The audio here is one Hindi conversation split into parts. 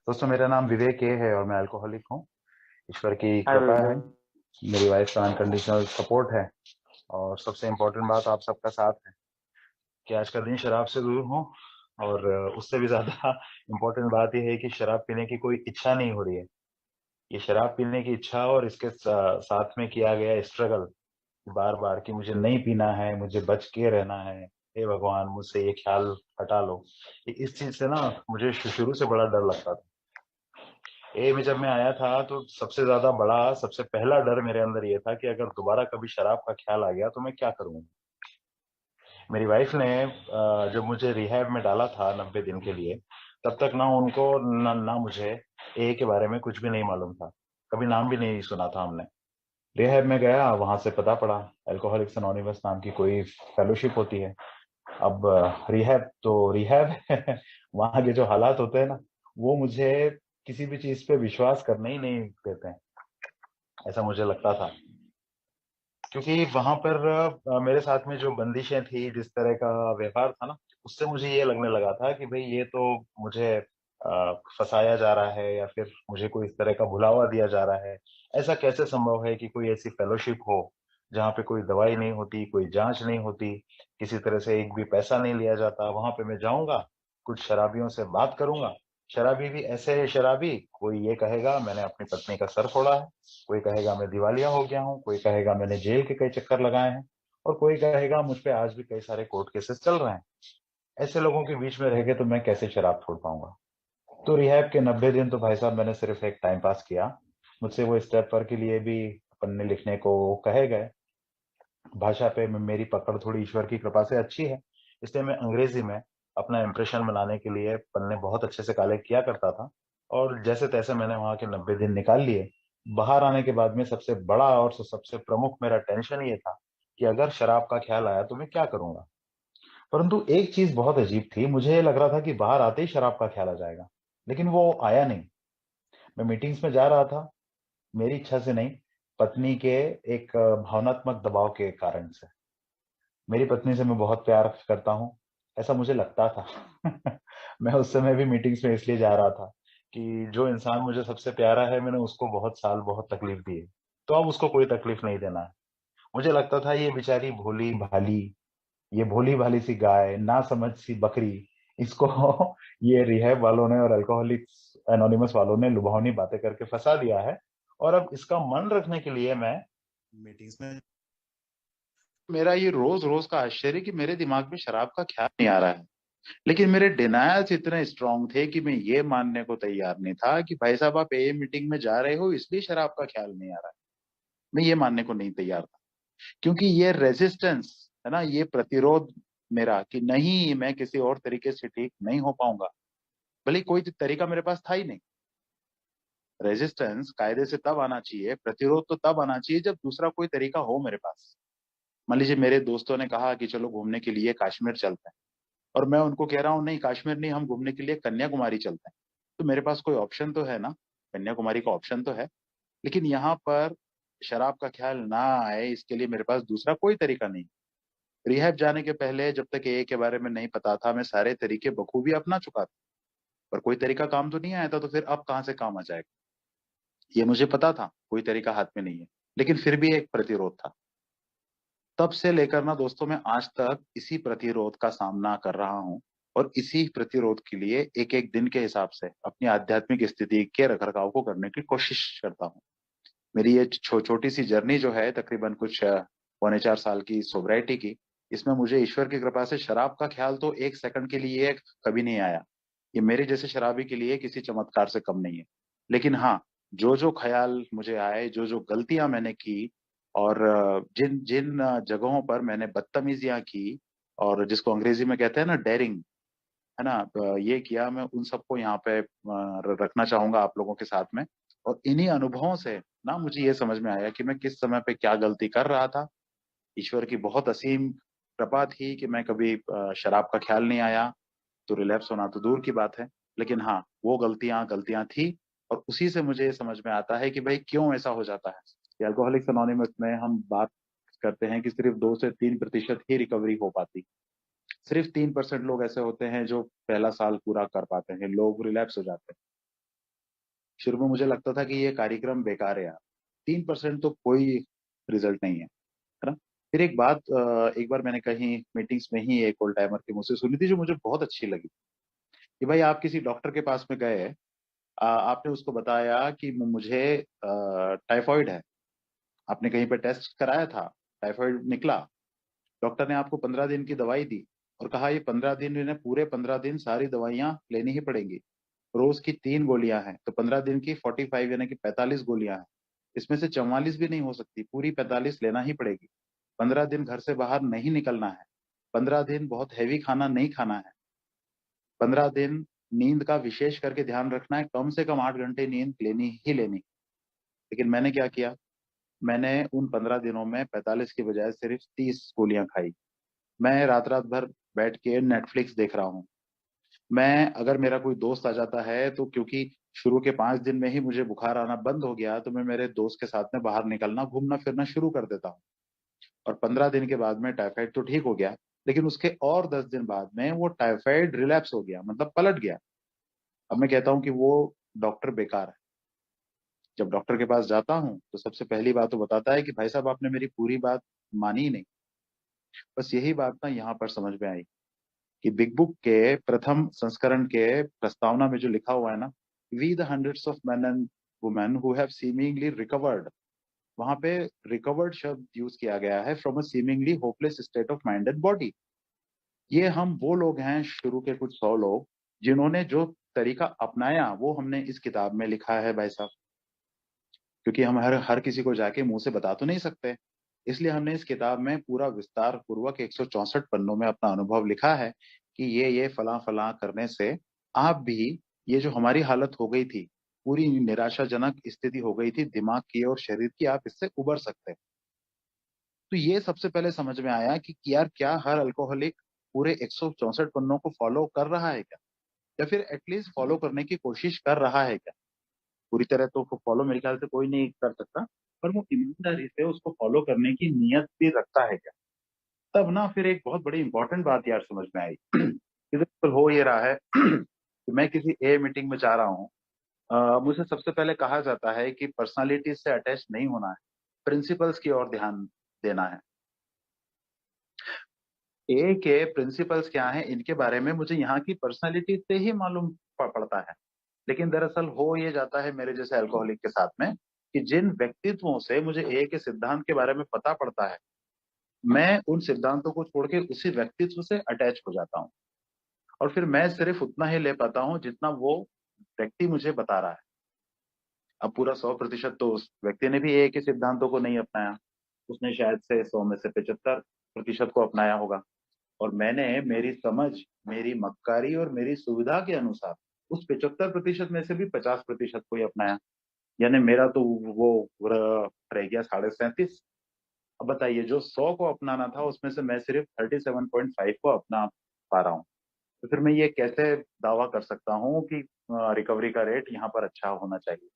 दोस्तों, मेरा नाम विवेक ए है और मैं अल्कोहलिक हूँ। ईश्वर की हाय कृपा है। विवेक। मेरी वाइफ का अनकंडीशनल सपोर्ट है। और सबसे इम्पोर्टेंट बात, आप सबका साथ है कि आज का दिन शराब से दूर हूँ। और उससे भी ज्यादा इम्पोर्टेंट बात यह है कि शराब पीने की कोई इच्छा नहीं हो रही है। ये शराब पीने की इच्छा और इसके साथ में किया गया स्ट्रगल बार बार कि मुझे नहीं पीना है, मुझे बच के रहना है, हे भगवान मुझसे ये ख्याल हटा लो। इस चीज से ना मुझे शुरू से बड़ा डर लगता था। ए में जब मैं आया था तो सबसे ज्यादा बड़ा, सबसे पहला डर मेरे अंदर ये था कि अगर दोबारा कभी शराब का ख्याल आ गया तो मैं क्या करूंगा। मेरी वाइफ ने जब मुझे रिहैब में डाला था 90 दिन के लिए, तब तक ना उनको ना मुझे ए के बारे में कुछ भी नहीं मालूम था। कभी नाम भी नहीं सुना था हमने। रिहैब में गया, वहां से पता पड़ा अल्कोहलिक्स अनोनिमस नाम की कोई फेलोशिप होती है। अब रिहैब तो रिहैब है। वहां के जो हालात होते हैं ना, वो मुझे किसी भी चीज पे विश्वास करने ही नहीं देते हैं, ऐसा मुझे लगता था। क्योंकि वहां पर मेरे साथ में जो बंदिशें थी, जिस तरह का व्यवहार था ना, उससे मुझे ये लगने लगा था कि भाई ये तो मुझे फंसाया जा रहा है, या फिर मुझे कोई इस तरह का भुलावा दिया जा रहा है। ऐसा कैसे संभव है कि कोई ऐसी फेलोशिप हो जहाँ पे कोई दवाई नहीं होती, कोई जांच नहीं होती, किसी तरह से एक भी पैसा नहीं लिया जाता। वहां पे मैं जाऊंगा, कुछ शराबियों से बात करूंगा। शराबी भी ऐसे शराबी, कोई ये कहेगा मैंने अपनी पत्नी का सर फोड़ा है, कोई कहेगा मैं दिवालिया हो गया हूँ, कोई कहेगा मैंने जेल के कई चक्कर लगाए हैं, और कोई कहेगा मुझ पे आज भी कई सारे कोर्ट केसेस चल रहे हैं। ऐसे लोगों के बीच में रह के तो मैं कैसे शराब छोड़ पाऊंगा। तो रिहैब के 90 दिन तो भाई साहब मैंने सिर्फ एक टाइम पास किया। मुझसे वो स्टेप पर के लिए भी पन्ने लिखने को कहे गए। भाषा पे मेरी पकड़ थोड़ी ईश्वर की कृपा से अच्छी है, इसलिए मैं अंग्रेजी में अपना इम्प्रेशन बनाने के लिए पन्ने बहुत अच्छे से काले किया करता था। और जैसे तैसे मैंने वहां के 90 दिन निकाल लिए। बाहर आने के बाद में सबसे बड़ा और सबसे प्रमुख मेरा टेंशन ये था कि अगर शराब का ख्याल आया तो मैं क्या करूंगा। परंतु एक चीज बहुत अजीब थी, मुझे लग रहा था कि बाहर आते ही शराब का ख्याल आ जाएगा, लेकिन वो आया नहीं। मैं मीटिंग्स में जा रहा था, मेरी इच्छा से नहीं, पत्नी के एक भावनात्मक दबाव के कारण से। मेरी पत्नी से मैं बहुत प्यार करता हूँ, ऐसा मुझे लगता था। मैं उस समय भी मीटिंग्स में इसलिए जा रहा था कि जो इंसान मुझे सबसे प्यारा है, मैंने उसको बहुत साल बहुत तकलीफ दी है, तो अब उसको कोई तकलीफ नहीं देना है। मुझे लगता था ये बेचारी भोली भाली, ये भोली भाली सी गाय, ना समझ सी बकरी, इसको ये रिहैब वालों ने और अल्कोहलिक्स एनोनिमस वालों ने लुभावनी बातें करके फंसा दिया है। और अब इसका मन रखने के लिए मैं मीटिंग्स में। मेरा ये रोज रोज का आश्चर्य कि मेरे दिमाग में शराब का ख्याल नहीं आ रहा है, लेकिन मेरे डिनायल्स इतने स्ट्रांग थे कि मैं ये मानने को तैयार नहीं था कि भाई साहब आप ए मीटिंग में जा रहे हो इसलिए शराब का ख्याल नहीं आ रहा है। मैं ये मानने को नहीं तैयार था, क्योंकि ये रेजिस्टेंस है ना, ये प्रतिरोध मेरा कि नहीं मैं किसी और तरीके से ठीक नहीं हो पाऊंगा, भले कोई तरीका मेरे पास था ही नहीं। रेजिस्टेंस कायदे से तब आना चाहिए, प्रतिरोध तो तब आना चाहिए जब दूसरा कोई तरीका हो मेरे पास। मान लीजिए मेरे दोस्तों ने कहा कि चलो घूमने के लिए कश्मीर चलते हैं, और मैं उनको कह रहा हूँ नहीं कश्मीर नहीं, हम घूमने के लिए कन्याकुमारी चलते हैं। तो मेरे पास कोई ऑप्शन तो है ना, कन्याकुमारी का ऑप्शन तो है। लेकिन यहाँ पर शराब का ख्याल ना आए इसके लिए मेरे पास दूसरा कोई तरीका नहीं। रिहैब जाने के पहले जब तक ए के बारे में नहीं पता था, मैं सारे तरीके बखूबी अपना चुका था, पर कोई तरीका काम तो नहीं आया था, तो फिर अब कहाँ से काम आ जाएगा। ये मुझे पता था कोई तरीका हाथ में नहीं है, लेकिन फिर भी एक प्रतिरोध था। तब से लेकर ना दोस्तों मैं आज तक इसी प्रतिरोध का सामना कर रहा हूँ, और इसी प्रतिरोध के लिए एक एक दिन के हिसाब से अपनी आध्यात्मिक स्थिति के रखरखाव को करने की कोशिश करता हूँ। मेरी ये छोटी सी जर्नी जो है तकरीबन कुछ 3.25 साल की सोब्राइटी की, इसमें मुझे ईश्वर की कृपा से शराब का ख्याल तो एक सेकंड के लिए कभी नहीं आया। ये मेरे जैसे शराबी के लिए किसी चमत्कार से कम नहीं है। लेकिन हाँ, जो जो ख्याल मुझे आए, जो जो गलतियां मैंने की, और जिन जिन जगहों पर मैंने बदतमीजियां की, और जिसको अंग्रेजी में कहते हैं ना डेयरिंग, है ना, ये किया, मैं उन सबको यहाँ पे रखना चाहूंगा आप लोगों के साथ में। और इन्हीं अनुभवों से ना मुझे ये समझ में आया कि मैं किस समय पे क्या गलती कर रहा था। ईश्वर की बहुत असीम कृपा थी कि मैं कभी शराब का ख्याल नहीं आया, तो रिलैप्स होना तो दूर की बात है। लेकिन हाँ, वो गलतियां गलतियां थी, और उसी से मुझे ये समझ में आता है कि भाई क्यों ऐसा हो जाता है। अल्कोहलिक्स अनोनिमस में हम बात करते हैं कि सिर्फ 2 से 3% ही रिकवरी हो पाती। सिर्फ 3% लोग ऐसे होते हैं जो पहला साल पूरा कर पाते हैं, लोग रिलैप्स हो जाते हैं। शुरू में मुझे लगता था कि ये कार्यक्रम बेकार है यार, 3% तो कोई रिजल्ट नहीं है ना। फिर एक बार मैंने कहीं मीटिंग्स में ही एक ओल्ड टाइमर के मुंह से सुनी थी, जो मुझे बहुत अच्छी लगी, कि भाई आप किसी डॉक्टर के पास में गए, आपने उसको बताया कि मुझे टाइफाइड है, आपने कहीं पे टेस्ट कराया था, टाइफाइड निकला, डॉक्टर ने आपको 15 दिन की दवाई दी और कहा ये 15 दिन, इन्हें पूरे 15 दिन सारी दवाइयां लेनी ही पड़ेंगी, रोज की 3 गोलियां हैं, तो 15 दिन की 45 यानी कि 45 गोलियां हैं, इसमें से 44 भी नहीं हो सकती, पूरी 45 लेना ही पड़ेगी। 15 दिन घर से बाहर नहीं निकलना है, 15 दिन बहुत हैवी खाना नहीं खाना है, 15 दिन नींद का विशेष करके ध्यान रखना है, कम से कम 8 घंटे नींद लेनी ही लेनी। लेकिन मैंने क्या किया, मैंने उन 15 दिनों में 45 की बजाय सिर्फ 30 गोलियां खाई। मैं रात रात भर बैठ के नेटफ्लिक्स देख रहा हूँ। मैं, अगर मेरा कोई दोस्त आ जाता है तो, क्योंकि शुरू के 5 दिन में ही मुझे बुखार आना बंद हो गया, तो मैं मेरे दोस्त के साथ में बाहर निकलना, घूमना फिरना शुरू कर देता हूँ। और 15 दिन के बाद में टाइफाइड तो ठीक हो गया, लेकिन उसके और 10 दिन बाद में वो टाइफाइड रिलैप्स हो गया, मतलब पलट गया। अब मैं कहता हूँ कि वो डॉक्टर बेकार है। जब डॉक्टर के पास जाता हूँ तो सबसे पहली बात तो बताता है कि भाई साहब आपने मेरी पूरी बात मानी ही नहीं। बस यही बात ना यहाँ पर समझ में आई, कि बिग बुक के प्रथम संस्करण के प्रस्तावना में जो लिखा हुआ है ना, we the hundreds of men and women who have seemingly recovered, वहां पे रिकवर्ड शब्द यूज किया गया है, from a seemingly hopeless state of mind and body. ये हम वो लोग हैं, शुरू के कुछ 100 लोग, जिन्होंने जो तरीका अपनाया वो हमने इस किताब में लिखा है भाई साहब। क्योंकि हम हर हर किसी को जाके मुंह से बता तो नहीं सकते, इसलिए हमने इस किताब में पूरा विस्तार पूर्वक 164 पन्नों में अपना अनुभव लिखा है, कि ये फलां फलां करने से आप भी, ये जो हमारी हालत हो गई थी, पूरी निराशाजनक स्थिति हो गई थी दिमाग की और शरीर की, आप इससे उबर सकते हैं। तो ये सबसे पहले समझ में आया कि यार, क्या हर अल्कोहलिक पूरे 164 पन्नों को फॉलो कर रहा है क्या, या फिर एटलीस्ट फॉलो करने की कोशिश कर रहा है क्या। पूरी तरह तो फॉलो मेरे ख्याल से कोई नहीं कर सकता, पर वो ईमानदारी से उसको फॉलो करने की नियत भी रखता है क्या। तब ना फिर एक बहुत बड़ी इंपॉर्टेंट बात यार समझ में आई कि बिल्कुल हो ये रहा है कि मैं किसी ए मीटिंग में जा रहा हूँ, मुझे सबसे पहले कहा जाता है कि पर्सनालिटी से अटैच नहीं होना है, प्रिंसिपल्स की ओर ध्यान देना है। ए के प्रिंसिपल्स क्या हैं, इनके बारे में मुझे यहाँ की पर्सनालिटी से ही मालूम पड़ता है। लेकिन दरअसल हो ये जाता है मेरे जैसे अल्कोहलिक के साथ में, कि जिन व्यक्तित्वों से मुझे ए के सिद्धांत के बारे में पता पड़ता है, मैं उन सिद्धांतों को छोड़ के उसी व्यक्तित्व से अटैच हो जाता हूँ, और फिर मैं सिर्फ उतना ही ले पाता हूँ जितना वो व्यक्ति मुझे बता रहा है। अब पूरा 100% तो उस व्यक्ति ने भी ए के सिद्धांतों को नहीं अपनाया, उसने शायद से 100 में से 75% को अपनाया होगा। और मैंने मेरी समझ, मेरी मक्कारी और मेरी सुविधा के अनुसार उस 75% में से भी 50% को ही अपनाया। यानी मेरा तो वो रह गया 37.5। अब बताइए, जो 100 को अपनाना था उसमें से मैं सिर्फ 37.5 को अपना पा रहा हूँ। तो फिर मैं ये कैसे दावा कर सकता हूँ कि रिकवरी का रेट यहाँ पर अच्छा होना चाहिए।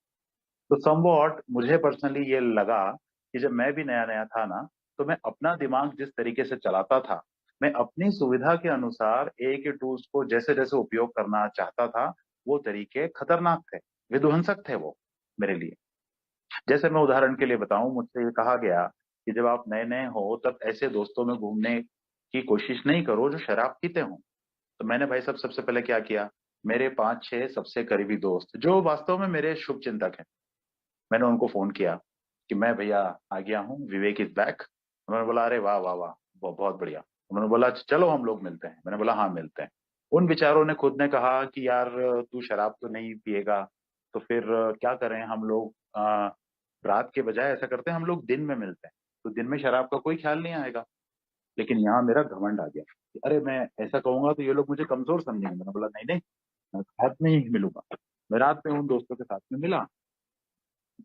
तो समवॉट मुझे पर्सनली ये लगा कि जब मैं भी नया नया था ना, तो मैं अपना दिमाग जिस तरीके से चलाता था, मैं अपनी सुविधा के अनुसार ए के टूल्स को जैसे जैसे उपयोग करना चाहता था, वो तरीके खतरनाक थे, विध्वंसक थे वो मेरे लिए। जैसे मैं उदाहरण के लिए बताऊं, मुझसे ये कहा गया कि जब आप नए नए हो तब ऐसे दोस्तों में घूमने की कोशिश नहीं करो जो शराब पीते हो। तो मैंने भाई साहब सबसे पहले क्या किया, मेरे 5-6 सबसे करीबी दोस्त जो वास्तव में मेरे शुभ चिंतक हैं, मैंने उनको फोन किया कि मैं भैया आ गया हूँ, विवेक इज बैक। उन्होंने बोला अरे वाह वाह वाह, बहुत बढ़िया। उन्होंने बोला चलो हम लोग मिलते हैं। मैंने बोला हाँ मिलते हैं। उन बेचारों ने खुद ने कहा कि यार तू शराब तो नहीं पिएगा, तो फिर क्या करें हम लोग, रात के बजाय ऐसा करते हैं हम लोग दिन में मिलते हैं, तो दिन में शराब का कोई ख्याल नहीं आएगा। लेकिन यहाँ मेरा घमंड आ गया कि अरे मैं ऐसा कहूंगा तो ये लोग मुझे कमजोर समझेंगे। मैंने बोला नहीं नहीं, मैं रात में ही मिलूंगा। मैं रात में उन दोस्तों के साथ में मिला।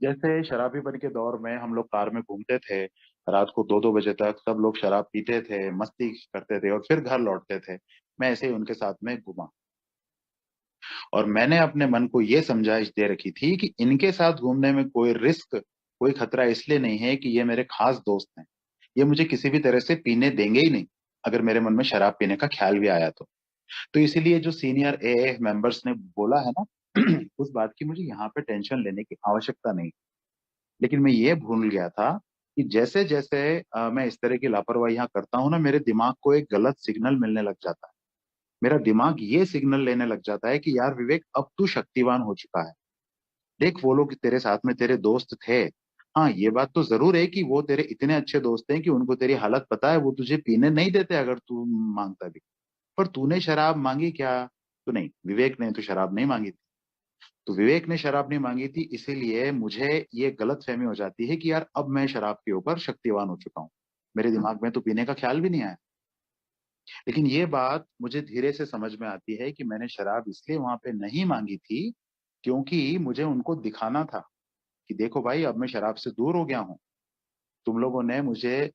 जैसे शराबीपन के दौर में हम लोग कार में घूमते थे, रात को 2-2 बजे तक सब लोग शराब पीते थे, मस्ती करते थे और फिर घर लौटते थे, मैं ऐसे ही उनके साथ में घूमा। और मैंने अपने मन को ये समझाइश दे रखी थी कि इनके साथ घूमने में कोई रिस्क, कोई खतरा इसलिए नहीं है कि ये मेरे खास दोस्त हैं, ये मुझे किसी भी तरह से पीने देंगे ही नहीं, अगर मेरे मन में शराब पीने का ख्याल भी आया तो। तो इसीलिए जो सीनियर ए मेंबर्स ने बोला है ना उस बात की मुझे यहाँ पे टेंशन लेने की आवश्यकता नहीं। लेकिन मैं ये भूल गया था कि जैसे जैसे मैं इस तरह की लापरवाहियां करता हूँ ना, मेरे दिमाग को एक गलत सिग्नल मिलने लग जाता है। मेरा दिमाग ये सिग्नल लेने लग जाता है कि यार विवेक, अब तू शक्तिवान हो चुका है। देख, वो लोग तेरे साथ में तेरे दोस्त थे। हाँ, ये बात तो जरूर है कि वो तेरे इतने अच्छे दोस्त हैं कि उनको तेरी हालत पता है, वो तुझे पीने नहीं देते अगर तू मांगता भी। पर तूने शराब मांगी क्या? तो नहीं, विवेक ने तो शराब नहीं मांगी थी। तो विवेक ने शराब नहीं मांगी थी, इसीलिए मुझे ये गलत फहमी हो जाती है कि यार अब मैं शराब के ऊपर शक्तिवान हो चुका हूँ। मेरे दिमाग में तो पीने का ख्याल भी नहीं आया। लेकिन ये बात मुझे धीरे से समझ में आती है कि मैंने शराब इसलिए वहां पे नहीं मांगी थी क्योंकि मुझे उनको दिखाना था कि देखो भाई, अब मैं शराब से दूर हो गया हूँ। तुम लोगों ने मुझे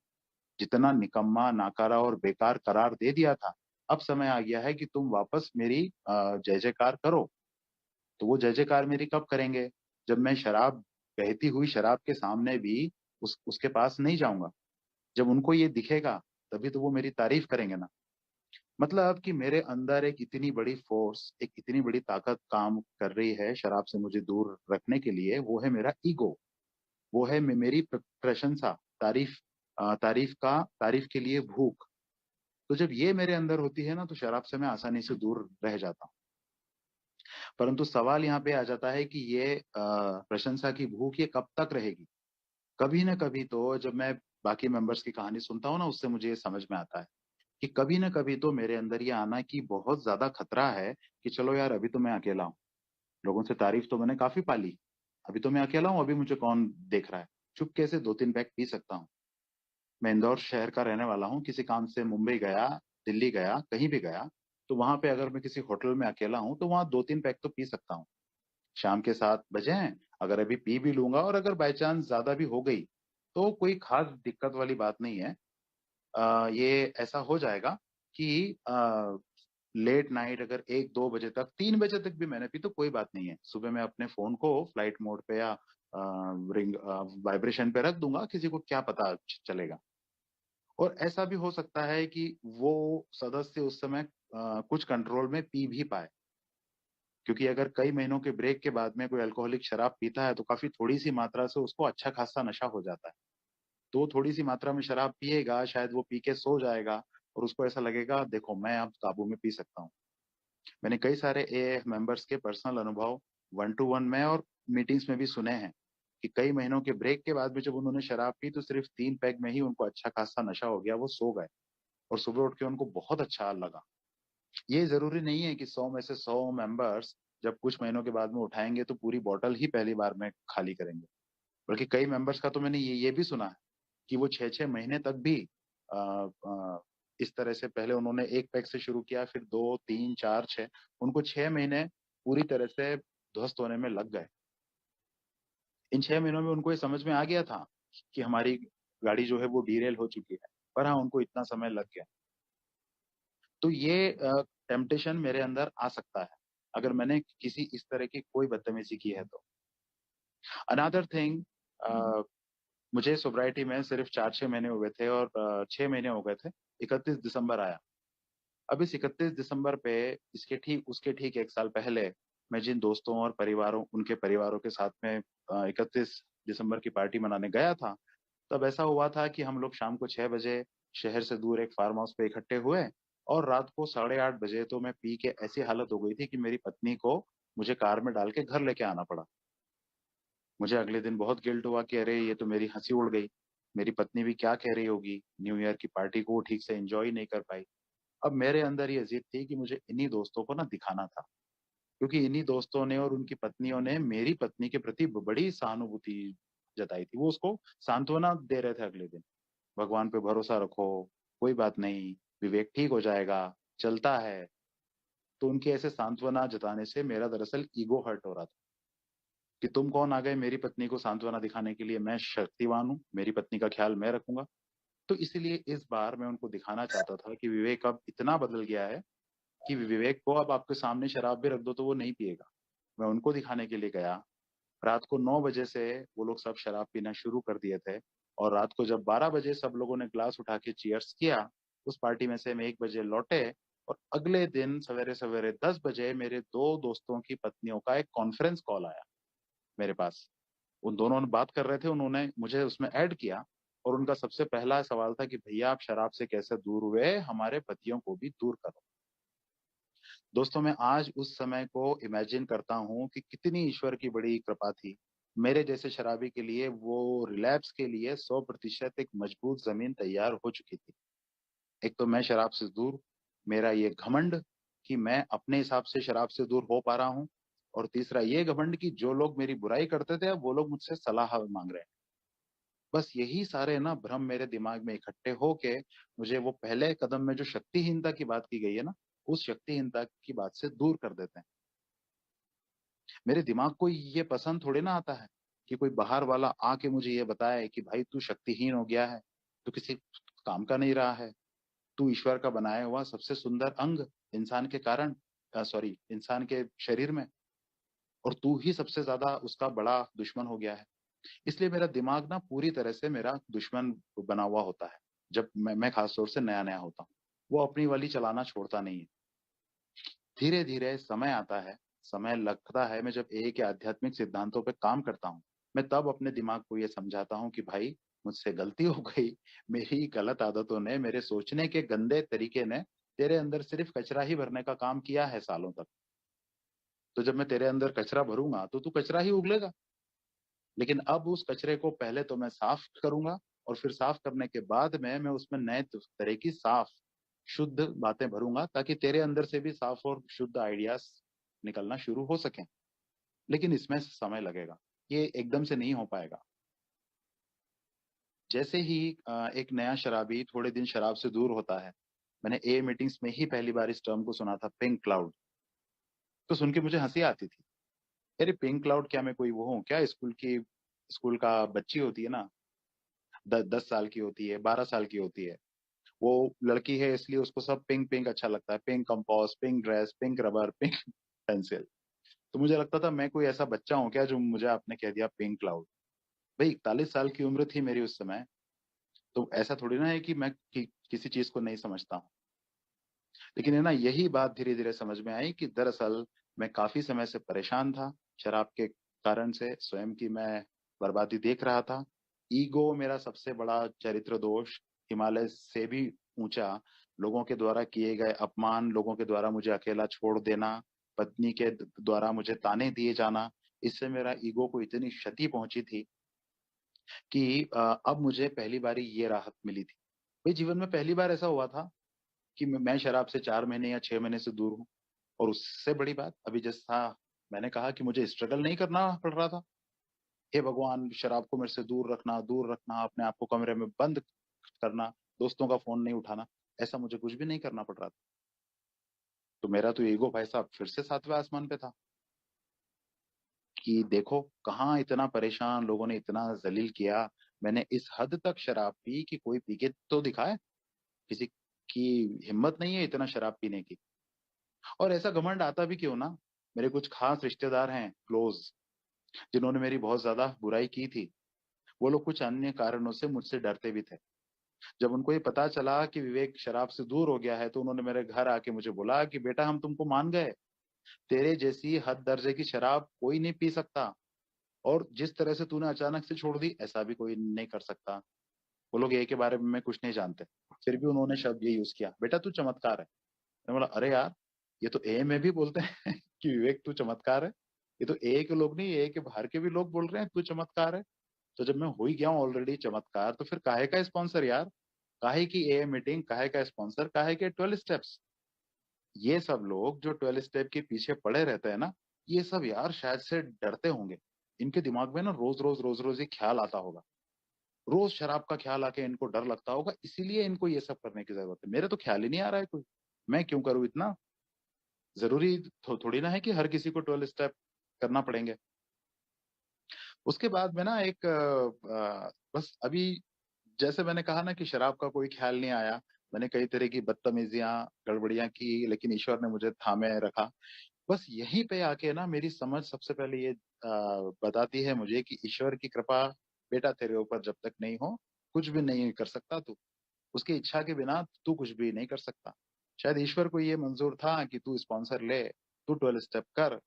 जितना निकम्मा, नाकारा और बेकार करार दे दिया था, अब समय आ गया है कि तुम वापस मेरी जय जयकार करो। तो वो जय जयकार मेरी कब करेंगे? जब मैं शराब, बहती हुई शराब के सामने भी उसके पास नहीं जाऊंगा। जब उनको ये दिखेगा, तभी तो वो मेरी तारीफ करेंगे ना। मतलब कि मेरे अंदर एक इतनी बड़ी फोर्स, एक इतनी बड़ी ताकत काम कर रही है शराब से मुझे दूर रखने के लिए, वो है मेरा ईगो। वो है मेरी प्रशंसा, तारीफ, तारीफ के लिए भूख। तो जब ये मेरे अंदर होती है ना, तो शराब से मैं आसानी से दूर रह जाता हूँ। परंतु सवाल यहाँ पे आ जाता है कि ये प्रशंसा की भूख ये कब तक रहेगी? कभी ना कभी तो जब मैं बाकी मेंबर्स की कहानी सुनता हूँ ना, उससे मुझे ये समझ में आता है कि कभी ना कभी तो मेरे अंदर ये आना कि बहुत ज्यादा खतरा है कि चलो यार, अभी तो मैं अकेला हूँ। लोगों से तारीफ तो मैंने काफी पाली, अभी तो मैं अकेला हूँ, अभी मुझे कौन देख रहा है। चुपके से 2-3 पैक पी सकता हूँ। मैं इंदौर शहर का रहने वाला हूँ, किसी काम से मुंबई गया, दिल्ली गया, कहीं भी गया, तो वहां पे अगर मैं किसी होटल में अकेला हूँ तो वहां 2-3 पैक तो पी सकता हूँ। शाम के 7 बजे हैं, अगर अभी पी भी लूंगा और अगर बाई चांस ज्यादा भी हो गई, तो कोई खास दिक्कत वाली बात नहीं है। ये ऐसा हो जाएगा कि लेट नाइट अगर 1-2 बजे तक, 3 बजे तक भी मैंने पी तो कोई बात नहीं है। सुबह मैं अपने फोन को फ्लाइट मोड पे या रिंग वाइब्रेशन पे रख दूंगा, किसी को क्या पता चलेगा। और ऐसा भी हो सकता है कि वो सदस्य उस समय कुछ कंट्रोल में पी भी पाए, क्योंकि अगर कई महीनों के ब्रेक के बाद में कोई अल्कोहलिक शराब पीता है तो काफी थोड़ी सी मात्रा से उसको अच्छा खासा नशा हो जाता है। तो वो थोड़ी सी मात्रा में शराब पिएगा, शायद वो पी के सो जाएगा और उसको ऐसा लगेगा देखो मैं अब काबू में पी सकता हूँ। मैंने कई सारे ए मेंबर्स के पर्सनल अनुभव 1-to-1 में और मीटिंग्स में भी सुने हैं कि कई महीनों के ब्रेक के बाद भी जब उन्होंने शराब पी तो सिर्फ 3 पैग में ही उनको अच्छा खासा नशा हो गया, वो सो गए और सुबह उठ के उनको बहुत अच्छा लगा। ये जरूरी नहीं है कि 100 में से 100 मेंबर्स जब कुछ महीनों के बाद में उठाएंगे तो पूरी बॉटल ही पहली बार में खाली करेंगे। बल्कि कई मेंबर्स का तो मैंने ये भी सुना है कि वो 6-6 महीने तक भी आ, आ, इस तरह से, पहले उन्होंने 1 पैक से शुरू किया, फिर 2, 3, 4, 6, उनको 6 महीने पूरी तरह से ध्वस्त होने में लग गए। इन 6 महीनों में उनको ये समझ में आ गया था कि हमारी गाड़ी जो है वो डीरेल हो चुकी है, पर हाँ, उनको इतना समय लग गया। तो ये टेम्पटेशन मेरे अंदर आ सकता है अगर मैंने किसी इस तरह की कोई बदतमीजी की है तो। अनदर थिंग, मुझे सोब्राइटी में सिर्फ 4-6 महीने हुए थे और 6 महीने हो गए थे। 31 दिसंबर आया। अब इस 31 दिसंबर पे, इसके ठीक उसके ठीक 1 साल पहले, मैं जिन दोस्तों और परिवारों, उनके परिवारों के साथ में 31 दिसंबर की पार्टी मनाने गया था, तब ऐसा हुआ था कि हम लोग शाम को 6 बजे शहर से दूर एक फार्म हाउस पे इकट्ठे हुए और रात को 8:30 बजे तो मैं पी के ऐसी हालत हो गई थी कि मेरी पत्नी को मुझे कार में डाल के घर लेके आना पड़ा। मुझे अगले दिन बहुत गिल्ट हुआ कि अरे ये तो मेरी हंसी उड़ गई, मेरी पत्नी भी क्या कह रही होगी, न्यू ईयर की पार्टी को वो ठीक से एंजॉय नहीं कर पाई। अब मेरे अंदर ये जिद थी कि मुझे इन्हीं दोस्तों को ना दिखाना था, क्योंकि इन्हीं दोस्तों ने और उनकी पत्नियों ने मेरी पत्नी के प्रति बड़ी सहानुभूति जताई थी। वो उसको सांत्वना दे रहे थे अगले दिन, भगवान पे भरोसा रखो, कोई बात नहीं, विवेक ठीक हो जाएगा, चलता है। तो उनके ऐसे सांत्वना जताने से मेरा दरअसल ईगो हर्ट हो रहा था कि तुम कौन आ गए मेरी पत्नी को सांत्वना दिखाने के लिए, मैं शक्तिवान हूँ, मेरी पत्नी का ख्याल मैं रखूंगा। तो इसलिए इस बार मैं उनको दिखाना चाहता था कि विवेक अब इतना बदल गया है कि विवेक को अब आपके सामने शराब भी रख दो तो वो नहीं पिएगा। मैं उनको दिखाने के लिए गया। रात को 9 बजे से वो लोग सब शराब पीना शुरू कर दिए थे और रात को जब 12 बजे सब लोगों ने ग्लास उठा के चीयर्स किया, उस पार्टी में से हम 1 बजे लौटे और अगले दिन सवेरे सवेरे 10 बजे मेरे दो दोस्तों की पत्नियों का एक कॉन्फ्रेंस कॉल आया मेरे पास। उन दोनों ने बात कर रहे थे, उन्होंने मुझे उसमें ऐड किया। और उनका सबसे पहला सवाल था कि भैया आप शराब से कैसे दूर हुए, हमारे पतियों को भी दूर करो। दोस्तों मैं आज उस समय को इमेजिन करता हूँ कि कितनी ईश्वर की बड़ी कृपा थी मेरे जैसे शराबी के लिए। वो रिलैप्स के लिए 100% एक मजबूत जमीन तैयार हो चुकी थी। एक तो मैं शराब से दूर, मेरा ये घमंड कि मैं अपने हिसाब से शराब से दूर हो पा रहा हूँ, और तीसरा ये घमंड कि जो लोग मेरी बुराई करते थे अब वो लोग मुझसे सलाह मांग रहे हैं। बस यही सारे ना भ्रम मेरे दिमाग में इकट्ठे होके मुझे वो पहले कदम में जो शक्तिहीनता की बात की गई है ना, उस शक्तिहीनता की बात से दूर कर देते हैं। मेरे दिमाग को ये पसंद थोड़ी ना आता है कि कोई बाहर वाला आके मुझे ये बताए कि भाई तू शक्तिहीन हो गया है, तू किसी काम का नहीं रहा है, तू ईश्वर का बनाया हुआ सबसे सुंदर अंग इंसान के कारण, सॉरी इंसान के शरीर में, और तू ही सबसे ज्यादा उसका बड़ा दुश्मन हो गया है। इसलिए मेरा दिमाग ना पूरी तरह से मेरा दुश्मन बना हुआ होता है जब मैं खास तौर से नया नया होता हूँ। वो अपनी वाली चलाना छोड़ता नहीं है। धीरे धीरे समय आता है, समय लगता है, मैं जब एक के आध्यात्मिक सिद्धांतों पे काम करता हूँ, मैं तब अपने दिमाग को ये समझाता हूँ कि भाई मुझसे गलती हो गई। मेरी गलत आदतों ने, मेरे सोचने के गंदे तरीके ने तेरे अंदर सिर्फ कचरा ही भरने का काम किया है सालों तक। तो जब मैं तेरे अंदर कचरा भरूंगा तो तू कचरा ही उगलेगा। लेकिन अब उस कचरे को पहले तो मैं साफ करूंगा, और फिर साफ करने के बाद में मैं उसमें नए तरह की साफ शुद्ध बातें भरूंगा, ताकि तेरे अंदर से भी साफ और शुद्ध आइडियाज निकलना शुरू हो सके। लेकिन इसमें समय लगेगा, ये एकदम से नहीं हो पाएगा। जैसे ही एक नया शराबी थोड़े दिन शराब से दूर होता है, मैंने ए मीटिंग्स में ही पहली बार इस टर्म को सुना था, पिंक क्लाउड। तो सुन के मुझे हंसी आती थी। अरे पिंक क्लाउड क्या, मैं कोई वो हूँ क्या, स्कूल का बच्ची होती है ना, 10 साल की होती है, 12 साल की होती है, वो लड़की है इसलिए उसको सब पिंक पिंक अच्छा लगता है, pink compass, pink dress, pink rubber, pink pencil. तो मुझे लगता था मैं कोई ऐसा बच्चा हूँ क्या जो मुझे आपने कह दिया पिंक क्लाउड। भाई 41 साल की उम्र थी मेरी उस समय। तो ऐसा थोड़ी ना है कि मैं किसी चीज को नहीं समझता हूँ। लेकिन है ना, यही बात धीरे धीरे समझ में आई कि दरअसल मैं काफी समय से परेशान था शराब के कारण से, स्वयं की मैं बर्बादी देख रहा था। ईगो मेरा सबसे बड़ा चरित्र दोष, हिमालय से भी ऊंचा। लोगों के द्वारा किए गए अपमान, लोगों के द्वारा मुझे अकेला छोड़ देना, पत्नी के द्वारा मुझे ताने दिए जाना, इससे मेरा ईगो को इतनी क्षति पहुंची थी कि अब मुझे पहली बारी ये राहत मिली थी। भाई जीवन में पहली बार ऐसा हुआ था कि मैं शराब से 4 महीने या 6 महीने से दूर हूँ। और उससे बड़ी बात अभी जैसा मैंने कहा कि मुझे स्ट्रगल नहीं करना पड़ रहा था। हे भगवान, शराब को मेरे से दूर रखना, अपने आप को कमरे में बंद करना, दोस्तों का फोन नहीं उठाना, ऐसा मुझे कुछ भी नहीं करना पड़ रहा था। तो मेरा तो ईगो भाई साहब फिर से 7वें आसमान पे था कि देखो कहाँ इतना परेशान, लोगों ने इतना जलील किया, मैंने इस हद तक शराब पी कि कोई पी के तो दिखाए। किसी की हिम्मत नहीं है इतना शराब पीने की। और ऐसा घमंड आता भी क्यों ना, मेरे कुछ खास रिश्तेदार हैं क्लोज, जिन्होंने मेरी बहुत ज्यादा बुराई की थी। वो लोग कुछ अन्य कारणों से मुझसे डरते भी थे। जब उनको ये पता चला कि विवेक शराब से दूर हो गया है, तो उन्होंने मेरे घर आके मुझे बोला कि बेटा हम तुमको मान गए, तेरे जैसी हद दर्जे की शराब कोई नहीं पी सकता, और जिस तरह से तूने अचानक से छोड़ दी ऐसा भी कोई नहीं कर सकता। वो लोग ए के बारे में कुछ नहीं जानते, फिर भी उन्होंने शब्द ये यूज किया, बेटा तू चमत्कार है। मैं बोला अरे यार, ये तो ए में भी बोलते हैं कि विवेक तू चमत्कार है। ये तो ए के लोग नहीं, ए के बाहर के भी लोग बोल रहे हैं तू चमत्कार है। तो जब मैं हो ही गया हूँ ऑलरेडी चमत्कार, तो फिर काहे का स्पॉन्सर यार, काहे की ए मीटिंग, काहे का स्पॉन्सर, काहे के 12 स्टेप्स। ये सब लोग जो 12 स्टेप के पीछे पड़े रहते हैं ना, ये सब यार शायद से डरते होंगे। इनके दिमाग में ना रोज रोज ये ख्याल आता होगा, रोज शराब का ख्याल आके इनको डर लगता होगा, इसीलिए इनको ये सब करने की जरूरत है। मेरे तो ख्याल ही नहीं आ रहा है कोई, मैं क्यों करूँ इतना। जरूरी थोड़ी ना है कि हर किसी को 12 स्टेप करना पड़ेंगे। उसके बाद में ना एक बस अभी जैसे मैंने कहा ना कि शराब का कोई ख्याल नहीं आया, मैंने कई तरह की बदतमीजियां गड़बड़ियां की, लेकिन ईश्वर ने मुझे थामे रखा। बस यहीं पे आके ना मेरी समझ सबसे पहले ये बताती है मुझे कि ईश्वर की कृपा बेटा तेरे ऊपर जब तक नहीं हो, कुछ भी नहीं कर सकता तू। उसकी इच्छा के बिना तू कुछ भी नहीं कर सकता। शायद ईश्वर को ये मंजूर था कि तू स्पॉन्सर ले, तू 12 स्टेप कर।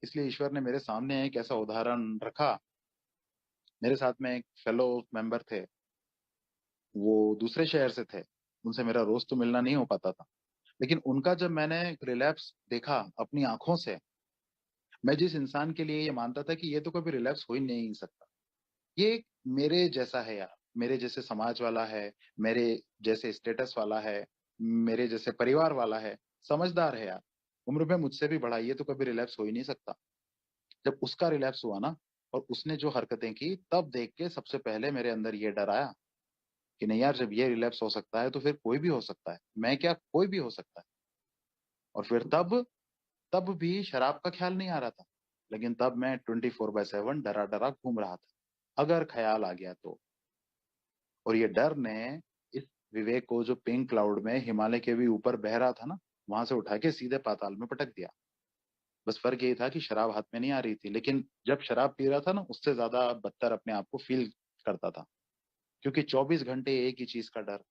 इसलिए ईश्वर ने मेरे सामने एक ऐसा उदाहरण रखा। मेरे साथ में एक फेलो मेंबर थे, वो दूसरे शहर से थे, उनसे मेरा रोज तो मिलना नहीं हो पाता था, लेकिन उनका जब मैंने रिलैप्स देखा अपनी आंखों से, मैं जिस इंसान के लिए ये मानता था कि ये तो कभी रिलैप्स हो ही नहीं सकता, ये एक मेरे जैसा है यार, मेरे जैसे समाज वाला है, मेरे जैसे स्टेटस वाला है, मेरे जैसे परिवार वाला है, समझदार है यार, उम्र में मुझसे भी बड़ा, ये तो कभी रिलैप्स हो ही नहीं सकता। जब उसका रिलैप्स हुआ ना, और उसने जो हरकतें की, तब देख के सबसे पहले मेरे अंदर ये डर आया कि नहीं यार, जब ये रिलैप्स हो सकता है तो फिर कोई भी हो सकता है, मैं क्या कोई भी हो सकता है। और फिर तब भी शराब का ख्याल नहीं आ रहा था, लेकिन तब मैं 24/7 डरा डरा घूम रहा था, अगर ख्याल आ गया तो। और ये डर ने इस विवेक को, जो पिंक क्लाउड में हिमालय के भी ऊपर बह रहा था ना, वहां से उठा के सीधे पाताल में पटक दिया। बस फर्क यही था कि शराब हाथ में नहीं आ रही थी, लेकिन जब शराब पी रहा था ना, उससे ज्यादा बदतर अपने आप को फील करता था। क्योंकि 24 घंटे एक ही चीज का डर,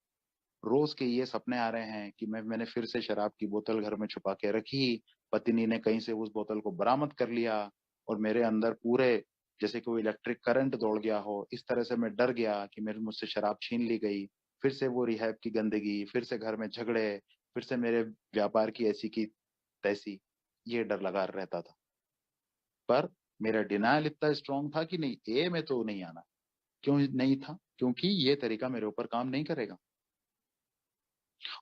रोज के ये सपने आ रहे हैं कि मैंने फिर से शराब की बोतल घर में छुपा के रखी, पत्नी ने कहीं से उस बोतल को बरामद कर लिया, और मेरे अंदर पूरे जैसे कोई इलेक्ट्रिक करंट दौड़ गया हो, इस तरह से मैं डर गया कि मेरे मुझसे शराब छीन ली गई। फिर से वो रिहैब की गंदगी, फिर से घर में झगड़े, फिर से मेरे व्यापार की ऐसी की तैसी, ये डर लगा रहता था। पर मेरा डिनायल इतना स्ट्रांग था कि नहीं, ए में तो नहीं आना। क्यों नहीं था? क्योंकि ये तरीका मेरे ऊपर काम नहीं करेगा।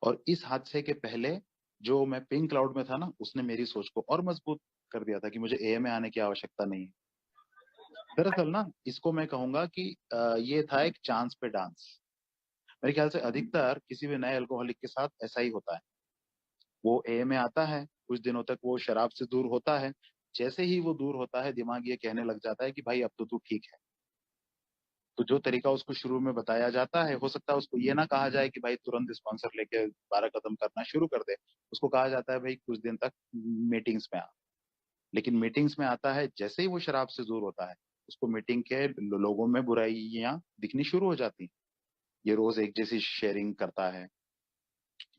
और इस हादसे के पहले जो मैं पिंक क्लाउड में था ना, उसने मेरी सोच को और मजबूत कर दिया था कि मुझे ए में आने की आवश्यकता नहीं है। दरअसल ना, इसको मैं कहूंगा कि ये था एक चांस पे डांस। मेरे ख्याल से अधिकतर किसी भी नए अल्कोहलिक के साथ ऐसा ही होता है। वो ए में आता है, कुछ दिनों तक वो शराब से दूर होता है, जैसे ही वो दूर होता है, दिमाग ये कहने लग जाता है कि भाई अब तो तू ठीक है। तो जो तरीका उसको शुरू में बताया जाता है, हो सकता है उसको ये ना कहा जाए कि भाई तुरंत स्पॉन्सर लेके 12 कदम करना शुरू कर दे। उसको कहा जाता है भाई कुछ दिन तक मीटिंग्स में आ। लेकिन मीटिंग्स में आता है, जैसे ही वो शराब से दूर होता है, उसको मीटिंग के लोगों में बुराइयां दिखनी शुरू हो जाती हैं। ये रोज एक जैसी शेयरिंग करता है,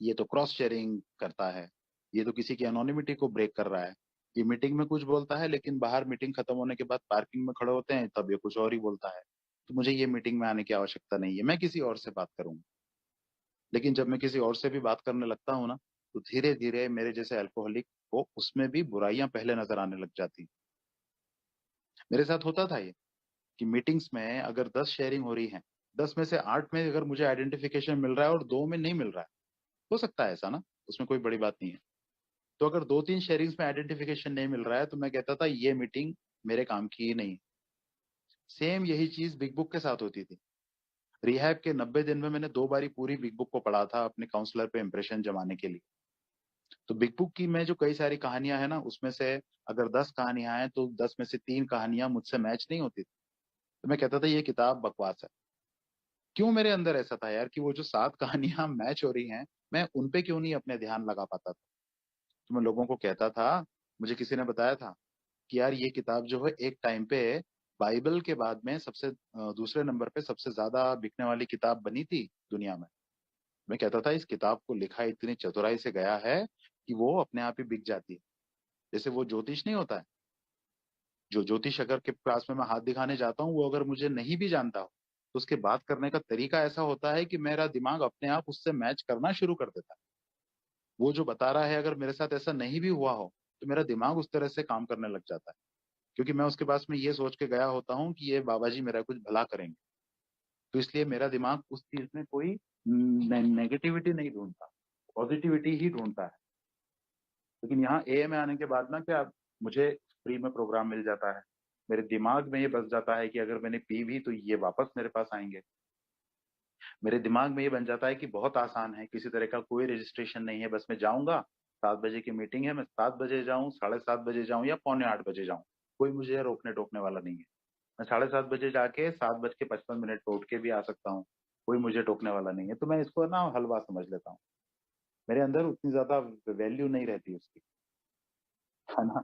ये तो क्रॉस शेयरिंग करता है, ये तो किसी की एनोनिमिटी को ब्रेक कर रहा है। ये मीटिंग में कुछ बोलता है, लेकिन बाहर मीटिंग खत्म होने के बाद पार्किंग में खड़े होते हैं, तब ये कुछ और ही बोलता है। तो मुझे ये मीटिंग में आने की आवश्यकता नहीं है, मैं किसी और से बात करूंगा। लेकिन जब मैं किसी और से भी बात करने लगता हूँ ना, तो धीरे धीरे मेरे जैसे अल्कोहलिक को उसमें भी बुराइयां पहले नजर आने लग जाती। मेरे साथ होता था ये कि मीटिंग्स में अगर 10 शेयरिंग हो रही है, 10 में से 8 में अगर मुझे आइडेंटिफिकेशन मिल रहा है और 2 में नहीं मिल रहा है, हो सकता है ऐसा ना, उसमें कोई बड़ी बात नहीं है। तो अगर 2-3 शेयरिंग्स में आइडेंटिफिकेशन नहीं मिल रहा है, तो मैं कहता था ये मीटिंग मेरे काम की ही नहीं। सेम यही चीज बिग बुक के साथ होती थी। रिहैब के 90 दिन में मैंने 2 बारी पूरी बिग बुक को पढ़ा था अपने काउंसलर पे इंप्रेशन जमाने के लिए। तो बिग बुक की में जो कई सारी कहानियां हैं ना, उसमें से अगर 10 कहानियां हैं, तो 10 में से 3 कहानियां मुझसे मैच नहीं होती थी। तो मैं कहता था ये किताब बकवास है। क्यों मेरे अंदर ऐसा था यार कि वो जो 7 कहानियां मैच हो रही हैं, मैं उन पे क्यों नहीं अपने ध्यान लगा पाता था? तो मैं लोगों को कहता था, मुझे किसी ने बताया था कि यार ये किताब जो है एक टाइम पे बाइबल के बाद में सबसे दूसरे नंबर पे सबसे ज्यादा बिकने वाली किताब बनी थी दुनिया में। मैं कहता था इस किताब को लिखा इतनी चतुराई से गया है कि वो अपने आप ही बिक जाती है। जैसे वो ज्योतिष नहीं होता है, जो ज्योतिष अगर के पास में मैं हाथ दिखाने जाता हूँ, वो अगर मुझे नहीं भी जानता हो, तो उसके बात करने का तरीका ऐसा होता है कि मेरा दिमाग अपने आप उससे मैच करना शुरू कर देता है। वो जो बता रहा है, अगर मेरे साथ ऐसा नहीं भी हुआ हो, तो मेरा दिमाग उस तरह से काम करने लग जाता है। क्योंकि मैं उसके पास में ये सोच के गया होता हूँ कि ये बाबा जी मेरा कुछ भला करेंगे। तो इसलिए मेरा दिमाग उस चीज में कोई नेगेटिविटी नहीं ढूंढता, पॉजिटिविटी ही ढूंढता है। लेकिन यहाँ ए में आने के बाद ना, क्या मुझे फ्री में प्रोग्राम मिल जाता है। मेरे दिमाग में ये बस जाता है कि अगर मैंने पी भी तो ये वापस मेरे पास आएंगे। मेरे दिमाग में ये बन जाता है कि बहुत आसान है, किसी तरह का कोई रजिस्ट्रेशन नहीं है, बस मैं जाऊंगा, 7 बजे की मीटिंग है, मैं 7 बजे जाऊं, 7:30 बजे जाऊं या पौने 8 बजे जाऊं, कोई मुझे रोकने टोकने वाला नहीं है। मैं 7:30 बजे जाके 7:55 पे उठ के भी आ सकता हूँ, कोई मुझे टोकने वाला नहीं है। तो मैं इसको ना हलवा समझ लेता हूँ, मेरे अंदर उतनी ज्यादा वैल्यू नहीं रहती उसकी, है ना।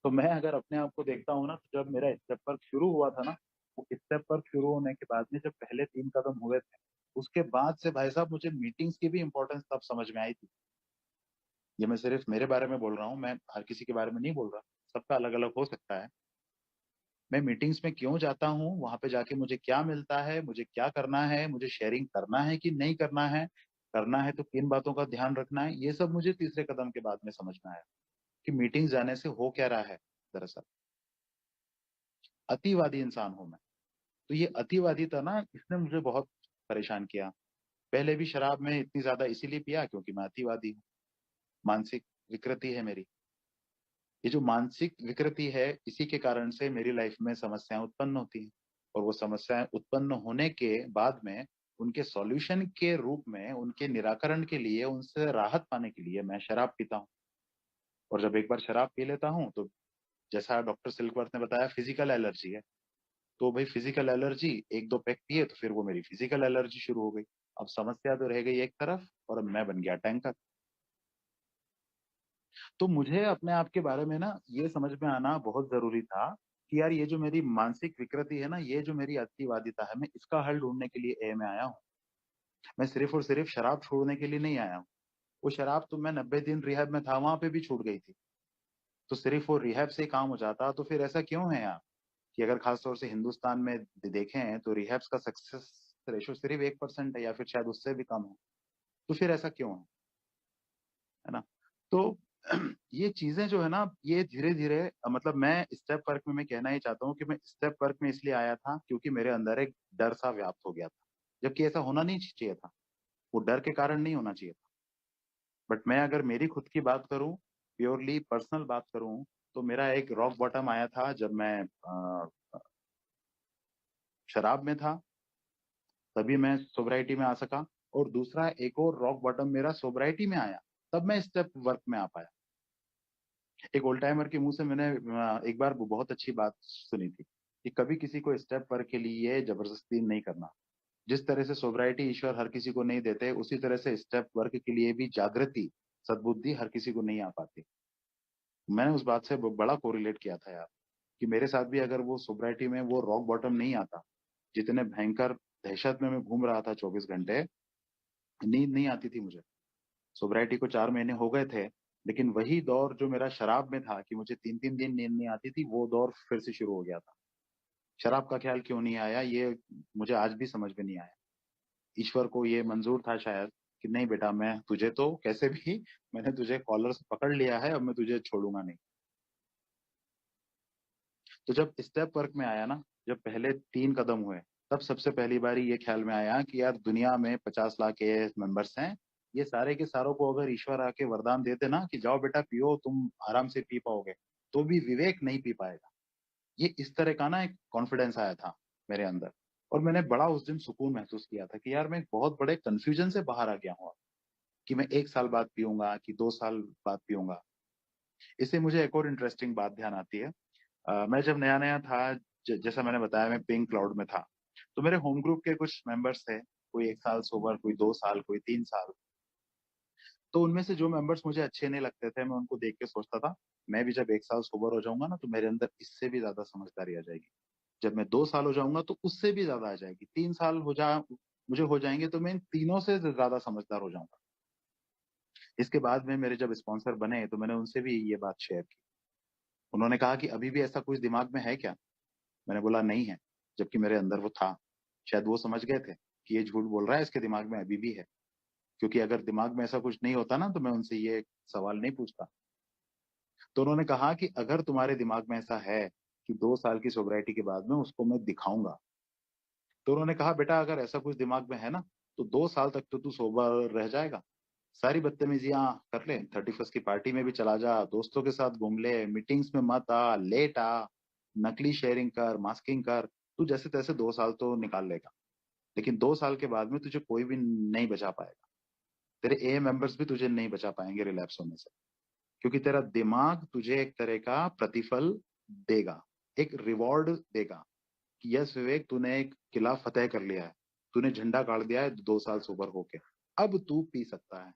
तो मैं अगर अपने आप को देखता हूँ ना, तो जब मेरा स्टेप वर्क शुरू हुआ था ना, वो स्टेप वर्क शुरू होने के बाद में जब पहले 3 कदम हुए थे, उसके बाद से भाई साहब मुझे मीटिंग्स की भी इंपॉर्टेंस तब समझ में आई थी। ये मैं सिर्फ मेरे बारे में बोल रहा हूँ, मैं हर किसी के बारे में नहीं बोल रहा, सबका अलग अलग हो सकता है। मैं मीटिंग्स में क्यों जाता हूँ, वहां पे जाके मुझे क्या मिलता है, मुझे क्या करना है, मुझे शेयरिंग करना है कि नहीं करना है तो किन बातों का ध्यान रखना है, ये सब मुझे तीसरे कदम के बाद में समझ में आया कि मीटिंग जाने से हो क्या रहा है। दरअसल अतिवादी इंसान हूं मैं। तो ये अतिवादी था ना, इसने मुझे बहुत परेशान किया। पहले भी शराब में इतनी ज्यादा इसीलिए पिया क्योंकि मैं अतिवादी हूँ, मानसिक विकृति है मेरी। ये जो मानसिक विकृति है, इसी के कारण से मेरी लाइफ में समस्याएं उत्पन्न होती हैं। और वो समस्याएं उत्पन्न होने के बाद में उनके सॉल्यूशन के रूप में, उनके निराकरण के लिए, उनसे राहत पाने के लिए मैं शराब पीता हूँ। और जब एक बार शराब पी लेता हूँ तो जैसा डॉक्टर सिल्कवर्थ ने बताया, फिजिकल एलर्जी है। तो भाई फिजिकल एलर्जी, एक दो पैक पिए तो फिर वो मेरी फिजिकल एलर्जी शुरू हो गई। अब समस्या तो रह गई एक तरफ और अब मैं बन गया टैंकर। तो मुझे अपने आप के बारे में ना ये समझ में आना बहुत जरूरी था कि यार ये जो मेरी मानसिक विकृति है ना, ये जो मेरी अतिवादिता है, मैं इसका हल ढूंढने के लिए ए में आया हूँ। मैं सिर्फ और सिर्फ शराब छोड़ने के लिए नहीं आया हूँ। वो शराब तो मैं 90 दिन रिहैब में था, वहां पे भी छूट गई थी। तो सिर्फ वो रिहैब से ही काम हो जाता, तो फिर ऐसा क्यों है यार कि अगर खासतौर से हिंदुस्तान में देखें तो रिहैब्स का सक्सेस रेशो सिर्फ 1% है या फिर शायद उससे भी कम है। तो फिर ऐसा क्यों है ना? तो ये चीजें जो है ना, ये धीरे धीरे, मतलब मैं स्टेप वर्क में मैं कहना ही चाहता हूँ कि मैं स्टेप वर्क में इसलिए आया था क्योंकि मेरे अंदर एक डर सा व्याप्त हो गया था, जबकि ऐसा होना नहीं चाहिए था। वो डर के कारण नहीं होना चाहिए था। बट मैं अगर मेरी खुद की बात करूं, प्योरली पर्सनल बात करूं, तो मेरा एक रॉक बॉटम आया था जब मैं शराब में था, तभी मैं सोब्राइटी में आ सका। और दूसरा एक और रॉक बॉटम मेरा सोब्राइटी में आया, तब मैं स्टेप वर्क में आ पाया। एक ओल्ड टाइमर के मुंह से मैंने एक बार वो बहुत अच्छी बात सुनी थी कि कभी किसी को स्टेप वर्क के लिए जबरदस्ती नहीं करना। जिस तरह से सोब्राइटी ईश्वर हर किसी को नहीं देते, उसी तरह से स्टेप वर्क के लिए भी जागृति, सद्बुद्धि हर किसी को नहीं आ पाती। मैंने उस बात से बड़ा कोरिलेट किया था यार, कि मेरे साथ भी अगर वो सोब्राइटी में वो रॉक बॉटम नहीं आता, जितने भयंकर दहशत में मैं घूम रहा था 24 घंटे, नींद नहीं आती थी मुझे। सोब्राइटी को 4 महीने हो गए थे, लेकिन वही दौर जो मेरा शराब में था कि मुझे 3 3 दिन नींद नहीं आती थी, वो दौर फिर से शुरू हो गया था। शराब का ख्याल क्यों नहीं आया, ये मुझे आज भी समझ में नहीं आया। ईश्वर को ये मंजूर था शायद कि नहीं बेटा, मैं तुझे तो कैसे भी मैंने तुझे कॉलर से पकड़ लिया है, अब मैं तुझे छोड़ूंगा नहीं। तो जब स्टेप वर्क में आया ना, जब पहले 3 कदम हुए, तब सबसे पहली बारी ये ख्याल में आया कि यार दुनिया में 50 लाख के मेंबर्स हैं, ये सारे के सारों को अगर ईश्वर आके वरदान देते ना कि जाओ बेटा पियो, तुम आराम से पी पाओगे, तो भी विवेक नहीं पी पाएगा। ये इस तरह का ना एक कॉन्फिडेंस आया था मेरे अंदर। और मैंने बड़ा उस दिन सुकून महसूस किया था कि यार मैं एक बहुत बड़े कंफ्यूजन से बाहर आ गया हूँ, कि मैं 1 साल बाद पीऊंगा कि 2 साल बाद पीऊंगा। इससे मुझे एक और इंटरेस्टिंग बात ध्यान आती है। मैं जब नया नया था, जैसा मैंने बताया, मैं पिंक क्लाउड में था। तो मेरे होम ग्रुप के कुछ मेंबर्स थे, कोई 1 साल सोबर, कोई 2 साल, कोई 3 साल। तो उनमें से जो मेंबर्स मुझे अच्छे नहीं लगते थे, मैं उनको देख के सोचता था मैं भी जब 1 साल सोबर हो जाऊंगा ना, तो मेरे अंदर इससे भी ज्यादा समझदारी आ जाएगी। जब मैं 2 साल हो जाऊंगा तो उससे भी ज्यादा आ जाएगी। 3 साल मुझे हो जाएंगे तो मैं इन तीनों से ज्यादा समझदार हो जाऊंगा। इसके बाद में मेरे जब स्पॉन्सर बने तो मैंने उनसे भी ये बात शेयर की। उन्होंने कहा कि अभी भी ऐसा कुछ दिमाग में है क्या? मैंने बोला नहीं है, जबकि मेरे अंदर वो था। शायद वो समझ गए थे कि ये झूठ बोल रहा है, इसके दिमाग में अभी भी है। क्योंकि अगर दिमाग में ऐसा कुछ नहीं होता ना, तो मैं उनसे ये सवाल नहीं पूछता। तो उन्होंने कहा कि अगर तुम्हारे दिमाग में ऐसा है कि 2 साल की सोब्राइटी के बाद में उसको मैं दिखाऊंगा, तो उन्होंने कहा बेटा अगर ऐसा कुछ दिमाग में है ना, तो 2 साल तक तो तू सोबर रह जाएगा। सारी बदतमीजियां कर ले, 31st की पार्टी में भी चला जा, दोस्तों के साथ घूम ले, मीटिंग्स में मत आ, लेट आ, नकली शेयरिंग कर, मास्किंग कर, तू जैसे तैसे 2 साल तो निकाल लेगा। लेकिन 2 साल के बाद में तुझे कोई भी नहीं बचा पाएगा। तेरे ए मेंबर्स भी तुझे नहीं बचा पाएंगे रिलैप्स होने से। क्योंकि तेरा दिमाग तुझे एक तरह का प्रतिफल देगा, एक रिवॉर्ड देगा कि यस विवेक, तूने एक किला फतेह कर लिया है, तूने झंडा गाड़ दिया है 2 साल सोबर होके, अब तू पी सकता है।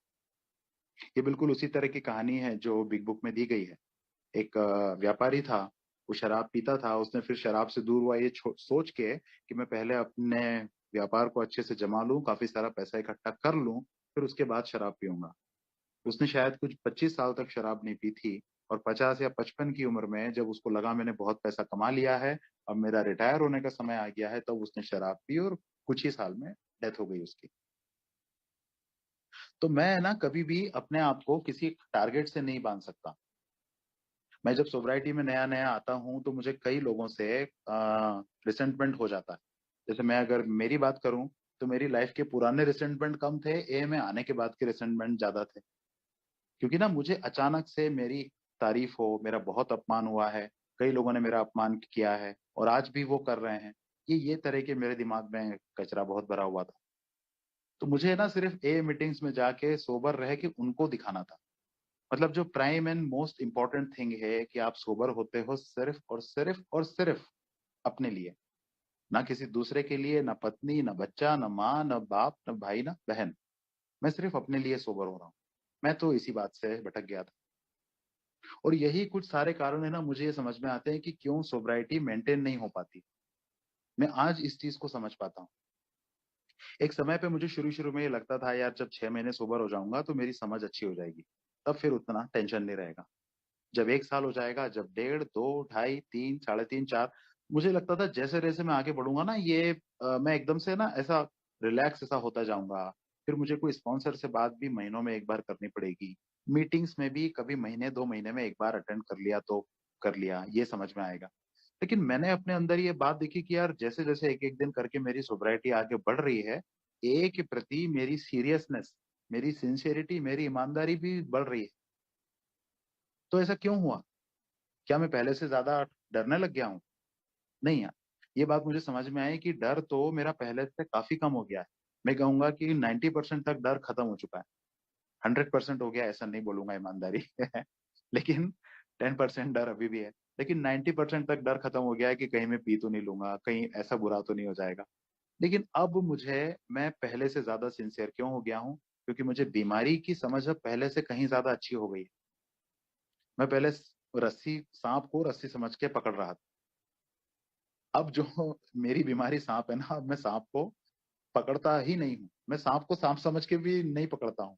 ये बिल्कुल उसी तरह की कहानी है जो बिग बुक में दी गई है। एक व्यापारी था, वो शराब पीता था। उसने फिर शराब से दूर हुआ ये सोच के कि मैं पहले अपने व्यापार को अच्छे से जमा लूं, काफी सारा पैसा इकट्ठा कर लूं, फिर उसके बाद शराब पीऊंगा। उसने शायद कुछ 25 साल तक शराब नहीं पी थी, और 50 या 55 की उम्र में जब उसको लगा मैंने बहुत पैसा कमा लिया है, अब मेरा रिटायर होने का समय आ गया है, तब उसने शराब पी और कुछ ही साल में डेथ हो गई उसकी। तो मैं ना कभी भी अपने आप को किसी टारगेट से नहीं बांध सकता। मैं जब सोब्राइटी में नया नया आता हूँ तो मुझे कई लोगों से रिसेंटमेंट हो जाता है। जैसे मैं अगर मेरी बात करूं तो मेरी लाइफ के पुराने रिसेंटमेंट कम थे, ए में आने के बाद के रिसेंटमेंट ज्यादा थे। क्योंकि ना मुझे अचानक से मेरी तारीफ हो, मेरा बहुत अपमान हुआ है, कई लोगों ने मेरा अपमान किया है और आज भी वो कर रहे हैं, ये तरह के मेरे दिमाग में कचरा बहुत भरा हुआ था। तो मुझे ना सिर्फ ए मीटिंग्स में जाके सोबर रह के उनको दिखाना था। मतलब जो prime and most important thing है कि आप सोबर होते हो सिर्फ और सिर्फ और सिर्फ अपने लिए, ना किसी दूसरे के लिए, ना पत्नी, ना बच्चा, ना माँ, ना बाप, ना भाई, ना बहन। मैं सिर्फ अपने लिए सोबर हो रहा हूँ। मैं तो इसी बात से भटक गया था। और यही कुछ सारे कारण है ना, मुझे ये समझ में आते हैं कि क्यों सोब्राइटी मेंटेन नहीं हो पाती। मैं आज इस चीज को समझ पाता हूँ। एक समय पे मुझे शुरू शुरू में ये लगता था यार जब 6 महीने सोबर हो जाऊंगा तो मेरी समझ अच्छी हो जाएगी, तब फिर उतना टेंशन नहीं रहेगा। जब 1 साल हो जाएगा, जब 1.5, 2, 2.5, 3, 3.5, 4, मुझे लगता था जैसे जैसे मैं आगे बढ़ूंगा ना ये मैं एकदम से ना ऐसा रिलैक्स ऐसा होता जाऊंगा। फिर मुझे कोई स्पॉन्सर से बात भी महीनों में एक बार करनी पड़ेगी। मीटिंग्स में भी कभी महीने 2 महीने में एक बार अटेंड कर लिया तो कर लिया, ये समझ में आएगा। लेकिन मैंने अपने अंदर ये बात देखी कि यार जैसे जैसे एक एक दिन करके मेरी सोब्राइटी आगे बढ़ रही है, ए के प्रति मेरी सीरियसनेस, मेरी सिंसियरिटी, मेरी ईमानदारी भी बढ़ रही है। तो ऐसा क्यों हुआ? क्या मैं पहले से ज्यादा डरने लग गया हूँ? नहीं यार, ये बात मुझे समझ में आई कि डर तो मेरा पहले से काफी कम हो गया है। मैं कहूंगा कि 90% तक डर खत्म हो चुका है। 100% हो गया ऐसा नहीं बोलूंगा, ईमानदारी है, लेकिन 10% डर अभी भी है। लेकिन 90% तक डर खत्म हो गया है कि कहीं मैं पी तो नहीं लूंगा, कहीं ऐसा बुरा तो नहीं हो जाएगा। लेकिन अब मैं पहले से ज्यादा सिंसियर क्यों हो गया हूँ? क्योंकि मुझे बीमारी की समझ अब पहले से कहीं ज्यादा अच्छी हो गई है। मैं पहले रस्सी, सांप को रस्सी समझ के पकड़ रहा था। अब जो मेरी बीमारी सांप है ना, अब मैं सांप को पकड़ता ही नहीं हूँ। मैं सांप को सांप समझ के भी नहीं पकड़ता हूँ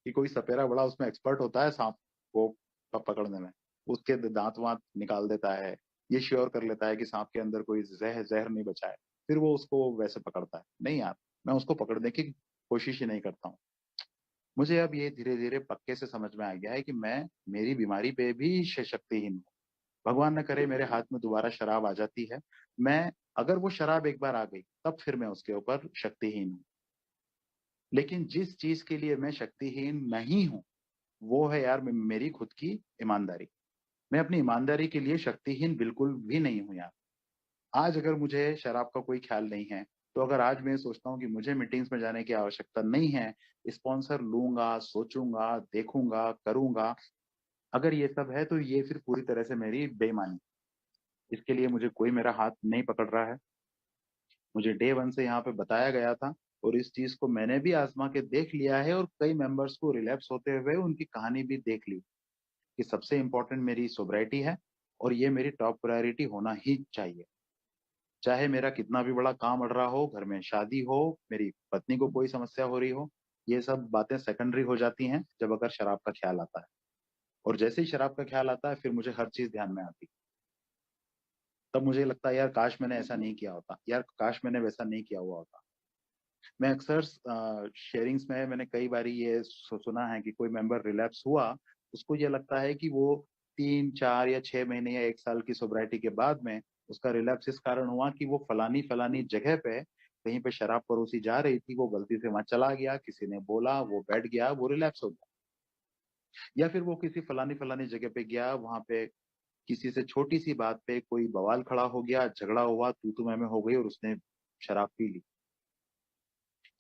कि कोई सपेरा बड़ा उसमें एक्सपर्ट होता है सांप को पकड़ने में, उसके दांत वांत निकाल देता है, ये श्योर कर लेता है कि सांप के अंदर कोई जहर जहर नहीं बचा है, फिर वो उसको वैसे पकड़ता है। नहीं यार, मैं उसको पकड़ने की कोशिश ही नहीं करता हूँ। मुझे अब ये धीरे धीरे पक्के से समझ में आ गया है कि मैं मेरी बीमारी पे भी शक्तिहीन हूँ। भगवान न करे मेरे हाथ में दोबारा शराब आ जाती है, मैं, अगर वो शराब एक बार आ गई तब फिर मैं उसके ऊपर शक्तिहीन हूँ। लेकिन जिस चीज के लिए मैं शक्तिहीन नहीं हूँ वो है यार मेरी खुद की ईमानदारी। मैं अपनी ईमानदारी के लिए शक्तिहीन बिल्कुल भी नहीं हूँ यार। आज अगर मुझे शराब का कोई ख्याल नहीं है, तो अगर आज मैं सोचता हूँ कि मुझे मीटिंग्स में जाने की आवश्यकता नहीं है, स्पॉन्सर लूंगा, सोचूंगा, देखूंगा, करूंगा, अगर ये सब है तो ये फिर पूरी तरह से मेरी बेईमानी। इसके लिए मुझे कोई मेरा हाथ नहीं पकड़ रहा है। मुझे डे वन से यहाँ पे बताया गया था, और इस चीज को मैंने भी आजमा के देख लिया है, और कई मेंबर्स को रिलैप्स होते हुए उनकी कहानी भी देख ली कि सबसे इंपॉर्टेंट मेरी सोब्राइटी है, और ये मेरी टॉप प्रायोरिटी होना ही चाहिए। चाहे मेरा कितना भी बड़ा काम अड़ रहा हो, घर में शादी हो, मेरी पत्नी को कोई समस्या हो रही हो, ये सब बातें सेकेंडरी हो जाती हैं जब अगर शराब का ख्याल आता है। और जैसे ही शराब का ख्याल आता है फिर मुझे हर चीज ध्यान में आती। तब मुझे लगता है यार काश मैंने ऐसा नहीं किया होता, यार काश मैंने वैसा नहीं किया हुआ होता। मैं अक्सर शेयरिंग्स में मैंने कई बार ये सुना है कि कोई मेंबर रिलैप्स हुआ, उसको ये लगता है कि वो 3, 4 या 6 महीने या 1 साल की सोब्राइटी के बाद में उसका रिलैप्स इस कारण हुआ कि वो फलानी फलानी जगह पे कहीं पे शराब परोसी जा रही थी, वो गलती से वहां चला गया, किसी ने बोला, वो बैठ गया, वो रिलैप्स हो गया। या फिर वो किसी फलानी फलानी जगह पे गया, वहां पे किसी से छोटी सी बात पे कोई बवाल खड़ा हो गया, झगड़ा हुआ, तू मैं हो गई और उसने शराब पी ली।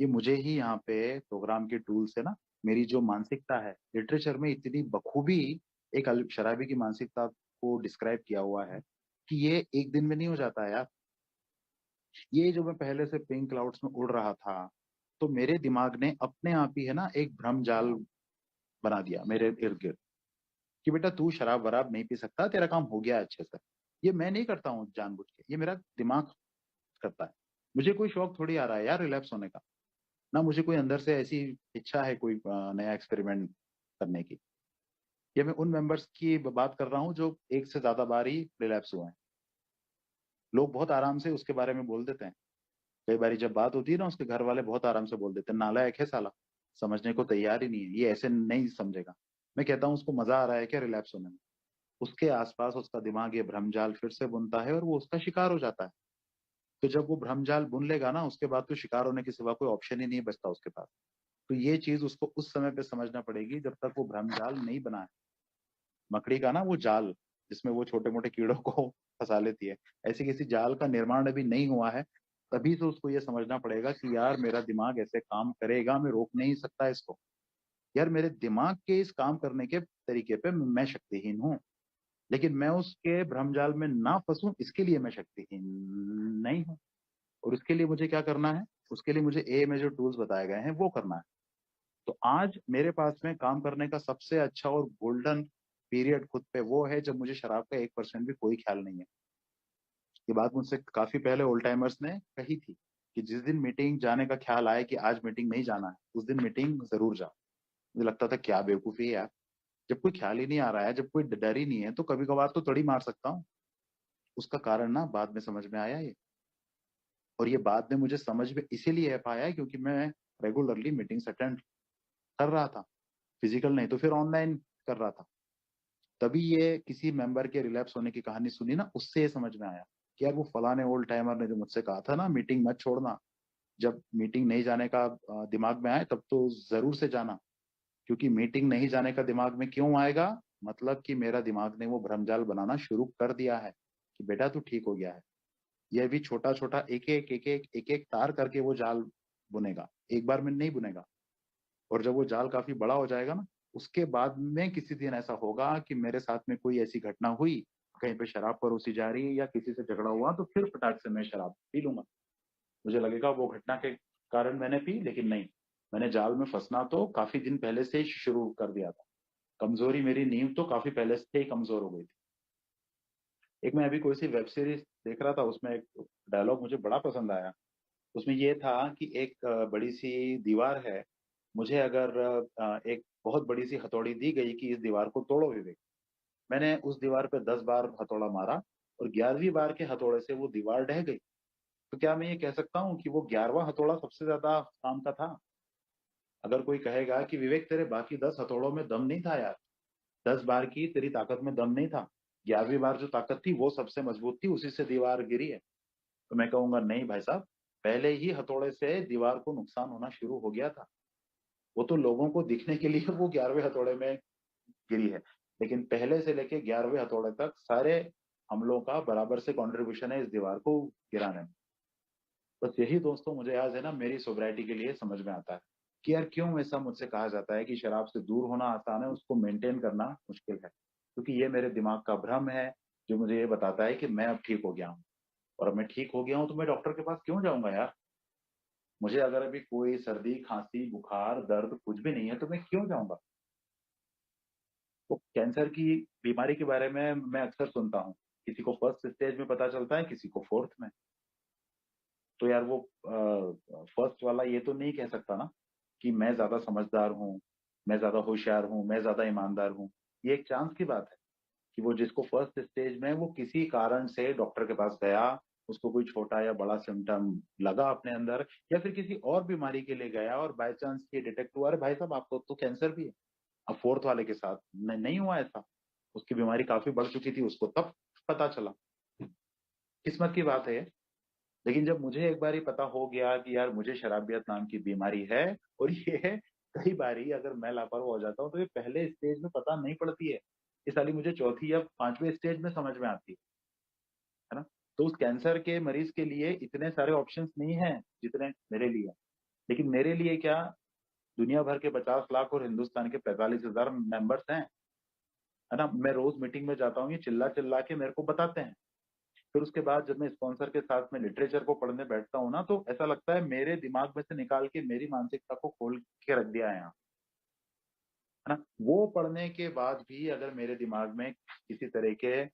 ये मुझे ही यहाँ पे प्रोग्राम के टूल से ना, मेरी जो मानसिकता है, लिटरेचर में इतनी बखूबी एक शराबी की मानसिकता को डिस्क्राइब किया हुआ है कि ये एक दिन में नहीं हो जाता है यार। ये जो मैं पहले से पिंक क्लाउड्स में उड़ रहा था, तो मेरे दिमाग ने अपने आप ही है ना एक भ्रम जाल बना दिया मेरे इर्द गिर्द कि बेटा तू शराब वराब नहीं पी सकता, तेरा काम हो गया अच्छे से। ये मैं नहीं करता हूँ जानबूझ के, ये मेरा दिमाग करता है। मुझे कोई शौक थोड़ी आ रहा है यार रिलैप्स होने का, ना मुझे कोई अंदर से ऐसी इच्छा है कोई नया एक्सपेरिमेंट करने की। ये मैं उन मेंबर्स की बात कर रहा हूँ जो एक से ज्यादा बार ही रिलैप्स हुए हैं। लोग बहुत आराम से उसके बारे में बोल देते हैं। कई बार जब बात होती है ना, उसके घर वाले बहुत आराम से बोल देते हैं, नालायक है साला, समझने को तैयार ही नहीं है, ये ऐसे नहीं समझेगा। मैं कहता हूँ उसको मजा आ रहा है क्या रिलैप्स होने में? उसके आसपास उसका दिमाग ये भ्रमजाल फिर से बुनता है और वो उसका शिकार हो जाता है। तो जब वो भ्रमजाल बुन लेगा ना, उसके बाद तो शिकार होने के सिवा कोई ऑप्शन ही नहीं बचता उसके पास। तो ये चीज उसको उस समय पे समझना पड़ेगी जब तक वो भ्रमजाल नहीं बना है। मकड़ी का ना वो जाल, जिसमें वो छोटे मोटे कीड़ों को फंसा लेती है, ऐसी किसी जाल का निर्माण अभी नहीं हुआ है। तभी तो उसको ये समझना पड़ेगा कि यार मेरा दिमाग ऐसे काम करेगा, मैं रोक नहीं सकता इसको। यार मेरे दिमाग के इस काम करने के तरीके पे मैं शक्तिहीन हूँ, लेकिन मैं उसके भ्रमजाल में ना फंसूं इसके लिए मैं शक्तिहीन नहीं हूँ। और उसके लिए मुझे क्या करना है? उसके लिए मुझे ए में जो टूल्स बताए गए हैं वो करना है। तो आज मेरे पास में काम करने का सबसे अच्छा और गोल्डन पीरियड खुद पे वो है जब मुझे शराब का 1% भी कोई ख्याल नहीं है। ये बात मुझसे काफी पहले ओल्ड टाइमर्स ने कही थी कि जिस दिन मीटिंग जाने का ख्याल आए कि आज मीटिंग नहीं जाना है, उस दिन मीटिंग जरूर जाओ। मुझे लगता था क्या बेवकूफी है यार, जब कोई ख्याल ही नहीं आ रहा है, जब कोई डर ही नहीं है, तो कभी कभार तो तड़ी मार सकता हूँ। उसका कारण ना बाद में समझ में आया ये। और ये बाद में मुझे समझ में इसीलिए पाया क्योंकि मैं रेगुलरली मीटिंग्स अटेंड कर रहा था, फिजिकल नहीं तो फिर ऑनलाइन कर रहा था। तभी ये किसी मेंबर के रिलैप्स होने की कहानी सुनी ना, उससे ये समझ में आया कि यार वो फलाने ओल्ड टाइमर ने जो मुझसे कहा था ना मीटिंग मत छोड़ना, जब मीटिंग नहीं जाने का दिमाग में आए तब तो जरूर से जाना। क्योंकि मीटिंग नहीं जाने का दिमाग में क्यों आएगा? मतलब कि मेरा दिमाग ने वो भ्रमजाल बनाना शुरू कर दिया है कि बेटा तू ठीक हो गया है। यह भी छोटा छोटा एक एक तार करके वो जाल बुनेगा, एक बार में नहीं बुनेगा। और जब वो जाल काफी बड़ा हो जाएगा ना, उसके बाद में किसी दिन ऐसा होगा कि मेरे साथ में कोई ऐसी घटना हुई, कहीं पे शराब परोसी जा रही है या किसी से झगड़ा हुआ, तो फिर फटाक से मैं शराब पी लूंगा। मुझे लगेगा वो घटना के कारण मैंने पी, लेकिन नहीं, मैंने जाल में फंसना तो काफी दिन पहले से ही शुरू कर दिया था। कमजोरी, मेरी नींव तो काफी पहले से ही कमजोर हो गई थी। एक मैं अभी कोई सी वेब सीरीज देख रहा था, उसमें एक डायलॉग मुझे बड़ा पसंद आया। उसमें ये था कि एक बड़ी सी दीवार है, मुझे अगर एक बहुत बड़ी सी हथौड़ी दी गई कि इस दीवार को तोड़ो विवेक, मैंने उस दीवार पे 10 बार हथौड़ा मारा और 11वीं बार के हथौड़े से वो दीवार ढह गई। तो क्या मैं ये कह सकता हूँ कि वो 11वां हथौड़ा सबसे ज्यादा काम का था? अगर कोई कहेगा कि विवेक तेरे बाकी 10 हथौड़ों में दम नहीं था यार, 10 बार की तेरी ताकत में दम नहीं था, 11वीं बार जो ताकत थी वो सबसे मजबूत थी, उसी से दीवार गिरी है। तो मैं कहूंगा नहीं भाई साहब, पहले ही हथौड़े से दीवार को नुकसान होना शुरू हो गया था। वो तो लोगों को दिखने के लिए वो 11वें हथौड़े में गिरी है, लेकिन पहले से लेके 11वें हथौड़े तक सारे हम लोगों का बराबर से कंट्रीब्यूशन है इस दीवार को गिराने में। बस यही दोस्तों मुझे आज है ना मेरी सोब्राइटी के लिए समझ में आता है कि यार क्यों ऐसा मुझसे कहा जाता है कि शराब से दूर होना आसान है, उसको मेंटेन करना मुश्किल है। क्योंकि ये मेरे दिमाग का भ्रम है जो मुझे ये बताता है कि मैं अब ठीक हो गया हूँ। और अब मैं ठीक हो गया हूँ तो मैं डॉक्टर के पास क्यों जाऊंगा यार? मुझे अगर अभी कोई सर्दी खांसी बुखार दर्द कुछ भी नहीं है तो मैं क्यों जाऊंगा? तो कैंसर की बीमारी के बारे में मैं अक्सर सुनता हूँ, किसी को फर्स्ट स्टेज में पता चलता है, किसी को फोर्थ में। तो यार वो फर्स्ट वाला ये तो नहीं कह सकता ना कि मैं ज्यादा समझदार हूँ, मैं ज्यादा होशियार हूँ, मैं ज्यादा ईमानदार हूँ। ये एक चांस की बात है कि वो जिसको फर्स्ट स्टेज में वो किसी कारण से डॉक्टर के पास गया, उसको कोई छोटा या बड़ा सिम्टम लगा अपने अंदर, या फिर किसी और बीमारी के लिए गया और बाय चांस ये डिटेक्ट हुआ, अरे भाई साहब आपको तो कैंसर भी है। अब फोर्थ वाले के साथ नहीं हुआ ऐसा, उसकी बीमारी काफी बढ़ चुकी थी, उसको तब पता चला। किस्मत की बात है ये। लेकिन जब मुझे एक बार ही पता हो गया कि यार मुझे शराबियत नाम की बीमारी है, और ये कई बारी अगर मैं लापरवाह हो जाता हूँ तो ये पहले स्टेज में पता नहीं पड़ती है, इस साली मुझे चौथी या पांचवें स्टेज में समझ में आती है ना। तो उस कैंसर के मरीज के लिए इतने सारे ऑप्शंस नहीं हैं जितने मेरे लिए हैं। लेकिन मेरे लिए क्या, दुनिया भर के 50 लाख और हिंदुस्तान के 45,000 मेंबर्स हैं, है ना। मैं रोज मीटिंग में जाता हूँ, ये चिल्ला चिल्ला के मेरे को बताते हैं। फिर उसके बाद जब मैं स्पॉन्सर के साथ में लिटरेचर को पढ़ने बैठता हूँ ना, तो ऐसा लगता है मेरे दिमाग में से निकाल के मेरी मानसिकता को खोल के रख दिया है यहाँ, है ना। वो पढ़ने के बाद भी अगर मेरे दिमाग में किसी तरह के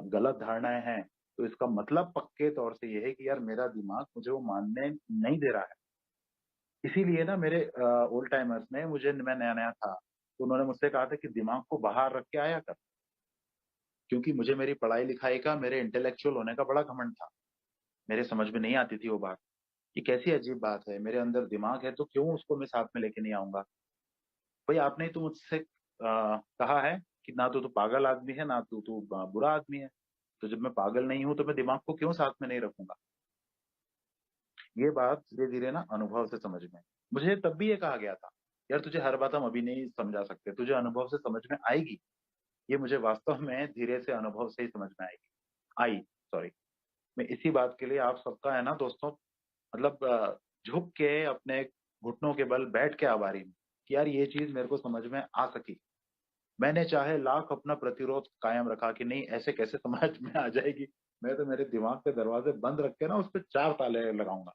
गलत धारणाएं हैं, तो इसका मतलब पक्के तौर से ये है कि यार मेरा दिमाग मुझे वो मानने नहीं दे रहा है। इसीलिए ना मेरे ओल्ड टाइमर्स ने मुझे, मैं नया नया था तो उन्होंने मुझसे कहा था कि दिमाग को बाहर रख के आया कर, क्योंकि मुझे मेरी पढ़ाई लिखाई का, मेरे इंटेलेक्चुअल होने का बड़ा घमंड था। मेरे समझ में नहीं आती थी वो बात। ये कैसी अजीब बात है, मेरे अंदर दिमाग है तो क्यों उसको मैं साथ में लेके नहीं आऊंगा। भाई आपने तो मुझसे कहा है कि ना तो तू पागल आदमी है, ना तू तू बुरा आदमी है। तो जब मैं पागल नहीं हूं तो मैं दिमाग को क्यों साथ में नहीं रखूंगा। ये बात धीरे धीरे ना अनुभव से समझ में, मुझे तब भी ये कहा गया था, यार तुझे हर बात हम अभी नहीं समझा सकते, तुझे अनुभव से समझ में आएगी। ये मुझे वास्तव में धीरे से अनुभव से ही समझ में आएगी, आई, सॉरी। मैं इसी बात के लिए आप सबका है ना दोस्तों, मतलब झुक के अपने घुटनों के बल बैठ के आभारी हूँ कि यार ये चीज मेरे को समझ में आ सकी। मैंने चाहे लाख अपना प्रतिरोध कायम रखा कि नहीं ऐसे कैसे समझ में आ जाएगी, मैं तो मेरे दिमाग के दरवाजे बंद रख के ना उस पर 4 ताले लगाऊंगा।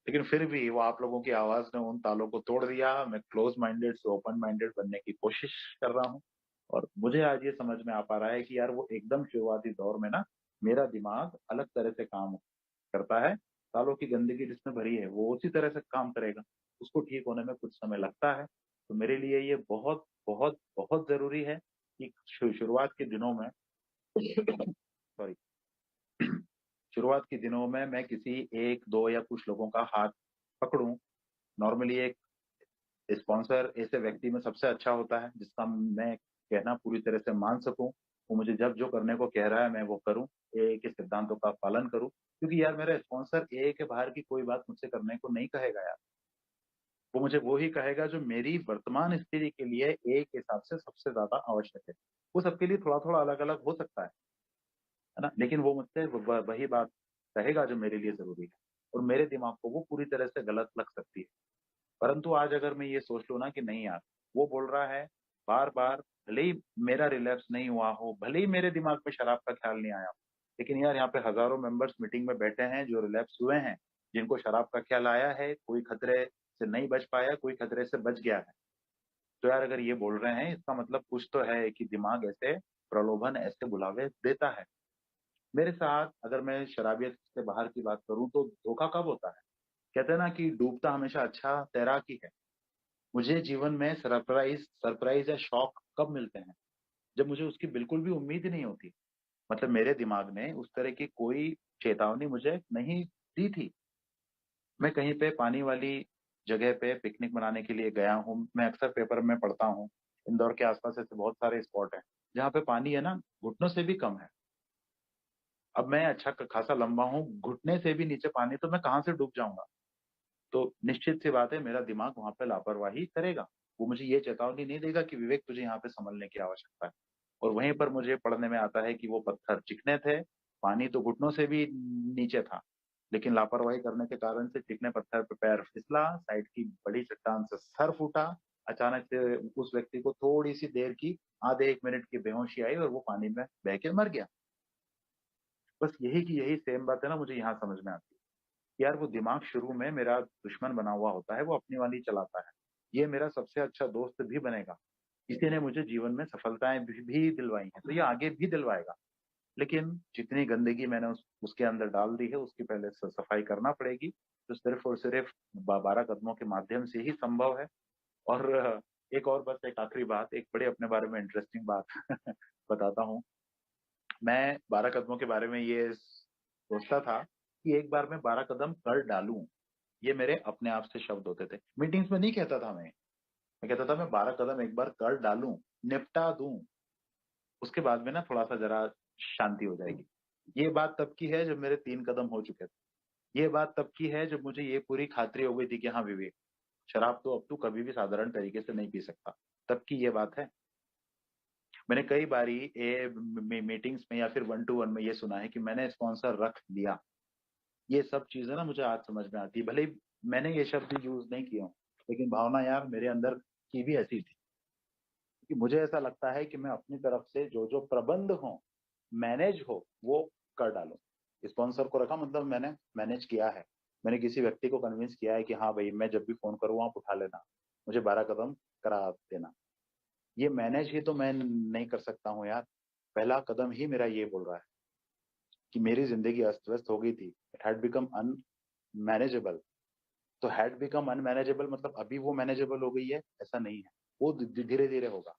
लेकिन फिर भी वो आप लोगों की आवाज ने उन तालों को तोड़ दिया। मैं क्लोज माइंडेड से ओपन माइंडेड बनने की कोशिश कर रहा हूँ। और मुझे आज ये समझ में आ पा रहा है कि यार वो एकदम शुरुआती दौर में ना मेरा दिमाग अलग तरह से काम करता है। तालों की गंदगी जिसमें भरी है वो उसी तरह से काम करेगा। उसको ठीक होने में कुछ समय लगता है। तो मेरे लिए ये बहुत बहुत बहुत जरूरी है कि शुरुआत के दिनों में सॉरी शुरुआत के दिनों में मैं किसी एक दो या कुछ लोगों का हाथ पकड़ूं। नॉर्मली एक स्पॉन्सर ऐसे व्यक्ति में सबसे अच्छा होता है जिसका मैं कहना पूरी तरह से मान सकूं। वो मुझे जब जो करने को कह रहा है मैं वो करूं, ए के सिद्धांतों का पालन करूं, क्योंकि यार मेरा स्पॉन्सर ए के बाहर की कोई बात मुझसे करने को नहीं कहेगा यार। वो मुझे वो ही कहेगा जो मेरी वर्तमान स्थिति के लिए ए के हिसाब से सबसे ज्यादा आवश्यक है। वो सबके लिए थोड़ा थोड़ा अलग अलग हो सकता है ना, लेकिन वो मुझसे वही बात कहेगा जो मेरे लिए जरूरी है। और मेरे दिमाग को वो पूरी तरह से गलत लग सकती है। परंतु आज अगर मैं ये सोच लूँ ना कि नहीं यार, वो बोल रहा है बार बार, भले ही मेरा रिलैप्स नहीं हुआ हो, भले ही मेरे दिमाग में शराब का ख्याल नहीं आया, लेकिन यार यहाँ पे हजारों मेंबर्स मीटिंग में बैठे हैं जो रिलैप्स हुए हैं, जिनको शराब का ख्याल आया है, कोई खतरे से नहीं बच पाया, कोई खतरे से बच गया है। तो यार अगर ये बोल रहे हैं इसका मतलब कुछ तो है कि दिमाग ऐसे प्रलोभन, ऐसे बुलावे देता है। मेरे साथ अगर मैं शराबियत से बाहर की बात करूं तो धोखा कब होता है। कहते हैं ना कि डूबता हमेशा अच्छा तैराक ही है। मुझे जीवन में सरप्राइज सरप्राइज या शॉक कब मिलते हैं, जब मुझे उसकी बिल्कुल भी उम्मीद ही नहीं होती। मतलब मेरे दिमाग ने उस तरह की कोई चेतावनी मुझे नहीं दी थी। मैं कहीं पे पानी वाली जगह पे पिकनिक मनाने के लिए गया हूँ। मैं अक्सर पेपर में पढ़ता हूँ, इंदौर के आसपास ऐसे बहुत सारे स्पॉट हैं जहाँ पे पानी है ना घुटनों से भी कम है। अब मैं अच्छा खासा लंबा हूँ, घुटने से भी नीचे पानी, तो मैं कहाँ से डूब जाऊंगा। तो निश्चित सी बात है मेरा दिमाग वहां पे लापरवाही करेगा। वो मुझे ये चेतावनी नहीं देगा कि विवेक तुझे यहाँ पे संभलने की आवश्यकता है। और वहीं पर मुझे पढ़ने में आता है कि वो पत्थर चिकने थे, पानी तो घुटनों से भी नीचे था, लेकिन लापरवाही करने के कारण से चिकने पत्थर पे पैर फिसला, साइड की बड़ी चट्टान से सर फूटा। अचानक से उस व्यक्ति को थोड़ी सी देर की, आधे एक मिनट की बेहोशी आई और वो पानी में बह के मर गया। बस यही की यही सेम बात है ना, मुझे यहाँ समझ में आती है। यार वो दिमाग शुरू में मेरा दुश्मन बना हुआ होता है, वो अपनी वाली चलाता है। ये मेरा सबसे अच्छा दोस्त भी बनेगा। इसी ने मुझे जीवन में सफलताएं भी दिलवाई हैं, तो ये आगे भी दिलवाएगा। लेकिन जितनी गंदगी मैंने उसके अंदर डाल दी है उसकी पहले सफाई करना पड़ेगी। तो सिर्फ और सिर्फ 12 कदमों के माध्यम से ही संभव है। और एक और बस एक आखिरी बात, एक बड़े अपने बारे में इंटरेस्टिंग बात बताता हूँ। मैं 12 कदमों के बारे में ये सोचता था कि एक बार मैं 12 कदम कर डालूं। ये मेरे अपने आप से शब्द होते थे, मीटिंग्स में नहीं कहता था मैं कहता था मैं 12 कदम एक बार कर डालूं, निपटा दूं, उसके बाद में ना थोड़ा सा जरा शांति हो जाएगी। ये बात तब की है जब मेरे 3 कदम हो चुके थे। ये बात तब की है जब मुझे ये पूरी खातरी हो गई थी कि हाँ विवेक, शराब तो अब तू कभी भी साधारण तरीके से नहीं पी सकता। तब की ये बात है। मैंने कई बारी मीटिंग्स में या फिर वन टू वन में ये सुना है कि मैंने स्पॉन्सर रख लिया। ये सब चीजें ना मुझे आज समझ में आती है, भले ही मैंने ये शब्द यूज नहीं किया हूं, लेकिन भावना यार मेरे अंदर की भी ऐसी थी कि मुझे ऐसा लगता है कि मैं अपनी तरफ से जो जो प्रबंध हो, मैनेज हो, वो कर डालूं। स्पॉन्सर को रखा मतलब मैंने मैनेज किया है। मैंने किसी व्यक्ति को कन्विंस किया है कि हाँ भाई मैं जब भी फोन करूँ आप उठा लेना, मुझे 12 कदम करा देना। ये मैनेज ही तो मैं नहीं कर सकता हूँ यार। पहला कदम ही मेरा ये बोल रहा है कि मेरी जिंदगी अस्त व्यस्त हो गई थी, इट हैड बिकम अनमैनेजेबल। तो हैड बिकम अनमैनेजेबल मतलब अभी वो मैनेजेबल हो गई है, ऐसा नहीं है। वो धीरे धीरे होगा।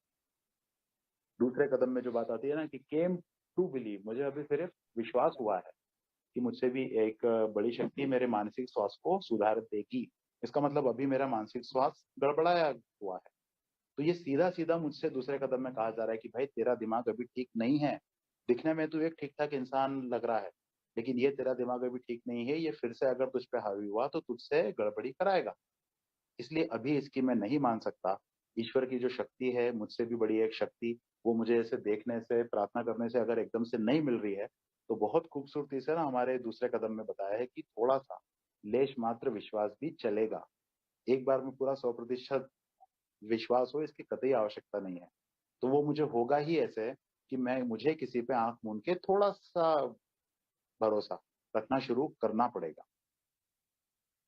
दूसरे कदम में जो बात आती है ना कि केम टू बिलीव, मुझे अभी सिर्फ विश्वास हुआ है कि मुझसे भी एक बड़ी शक्ति मेरे मानसिक स्वास्थ्य को सुधार देगी। इसका मतलब अभी मेरा मानसिक स्वास्थ्य गड़बड़ाया हुआ है। तो ये सीधा सीधा मुझसे दूसरे कदम में कहा जा रहा है कि भाई तेरा दिमाग अभी ठीक नहीं है। दिखने में तो एक ठीक ठाक इंसान लग रहा है, लेकिन ये तेरा दिमाग अभी ठीक नहीं है, ये फिर से अगर तुझ पे हावी हुआ तो तुझसे गड़बड़ी कराएगा। इसलिए अभी इसकी मैं नहीं मान सकता। ईश्वर की जो शक्ति है, मुझसे भी बड़ी एक शक्ति, वो मुझे ऐसे देखने से, प्रार्थना करने से अगर एकदम से नहीं मिल रही है, तो बहुत खूबसूरती से ना हमारे दूसरे कदम में बताया है कि थोड़ा सा लेश मात्र विश्वास भी चलेगा। एक बार में पूरा 100% विश्वास हो, इसकी कतई आवश्यकता नहीं है। तो वो मुझे होगा ही ऐसे कि मुझे किसी पे आंख मूंद के थोड़ा सा भरोसा रखना शुरू करना पड़ेगा।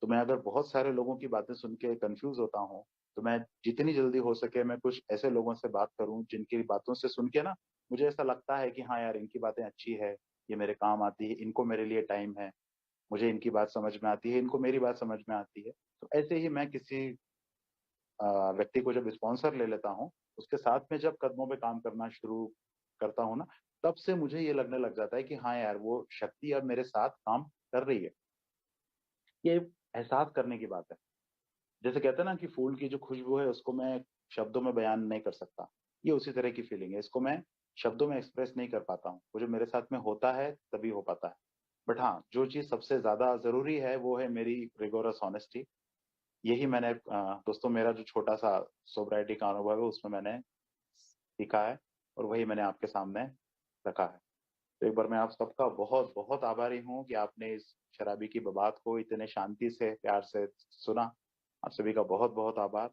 तो मैं अगर बहुत सारे लोगों की बातें सुन के कंफ्यूज होता हूँ, तो मैं जितनी जल्दी हो सके मैं कुछ ऐसे लोगों से बात करूं जिनकी बातों से सुन के ना मुझे ऐसा लगता है कि हाँ यार, इनकी बातें अच्छी है, ये मेरे काम आती है, इनको मेरे लिए टाइम है, मुझे इनकी बात समझ में आती है, इनको मेरी बात समझ में आती है। तो ऐसे ही मैं किसी व्यक्ति को जब स्पॉन्सर ले लेता हूँ, उसके साथ में जब कदमों पे काम करना शुरू करता हूँ ना, तब से मुझे ये लगने लग जाता है कि हाँ यार, वो शक्ति अब मेरे साथ काम कर रही है। ये एहसास करने की बात है। जैसे कहते हैं ना कि फूल की जो खुशबू है उसको मैं शब्दों में बयान नहीं कर सकता, ये उसी तरह की फीलिंग है। इसको मैं शब्दों में एक्सप्रेस नहीं कर पाता हूँ, वो जो मेरे साथ में होता है तभी हो पाता है। बट हाँ, जो चीज सबसे ज्यादा जरूरी है वो है मेरी रिगोरस ऑनेस्टी। यही मैंने दोस्तों, मेरा जो छोटा सा सोब्राइटी का अनुभव है उसमें मैंने सीखा है, और वही मैंने आपके सामने रखा है। तो एक बार मैं आप सबका बहुत बहुत आभारी हूँ कि आपने इस शराबी की बात को इतने शांति से, प्यार से सुना। आप सभी का बहुत बहुत आभार।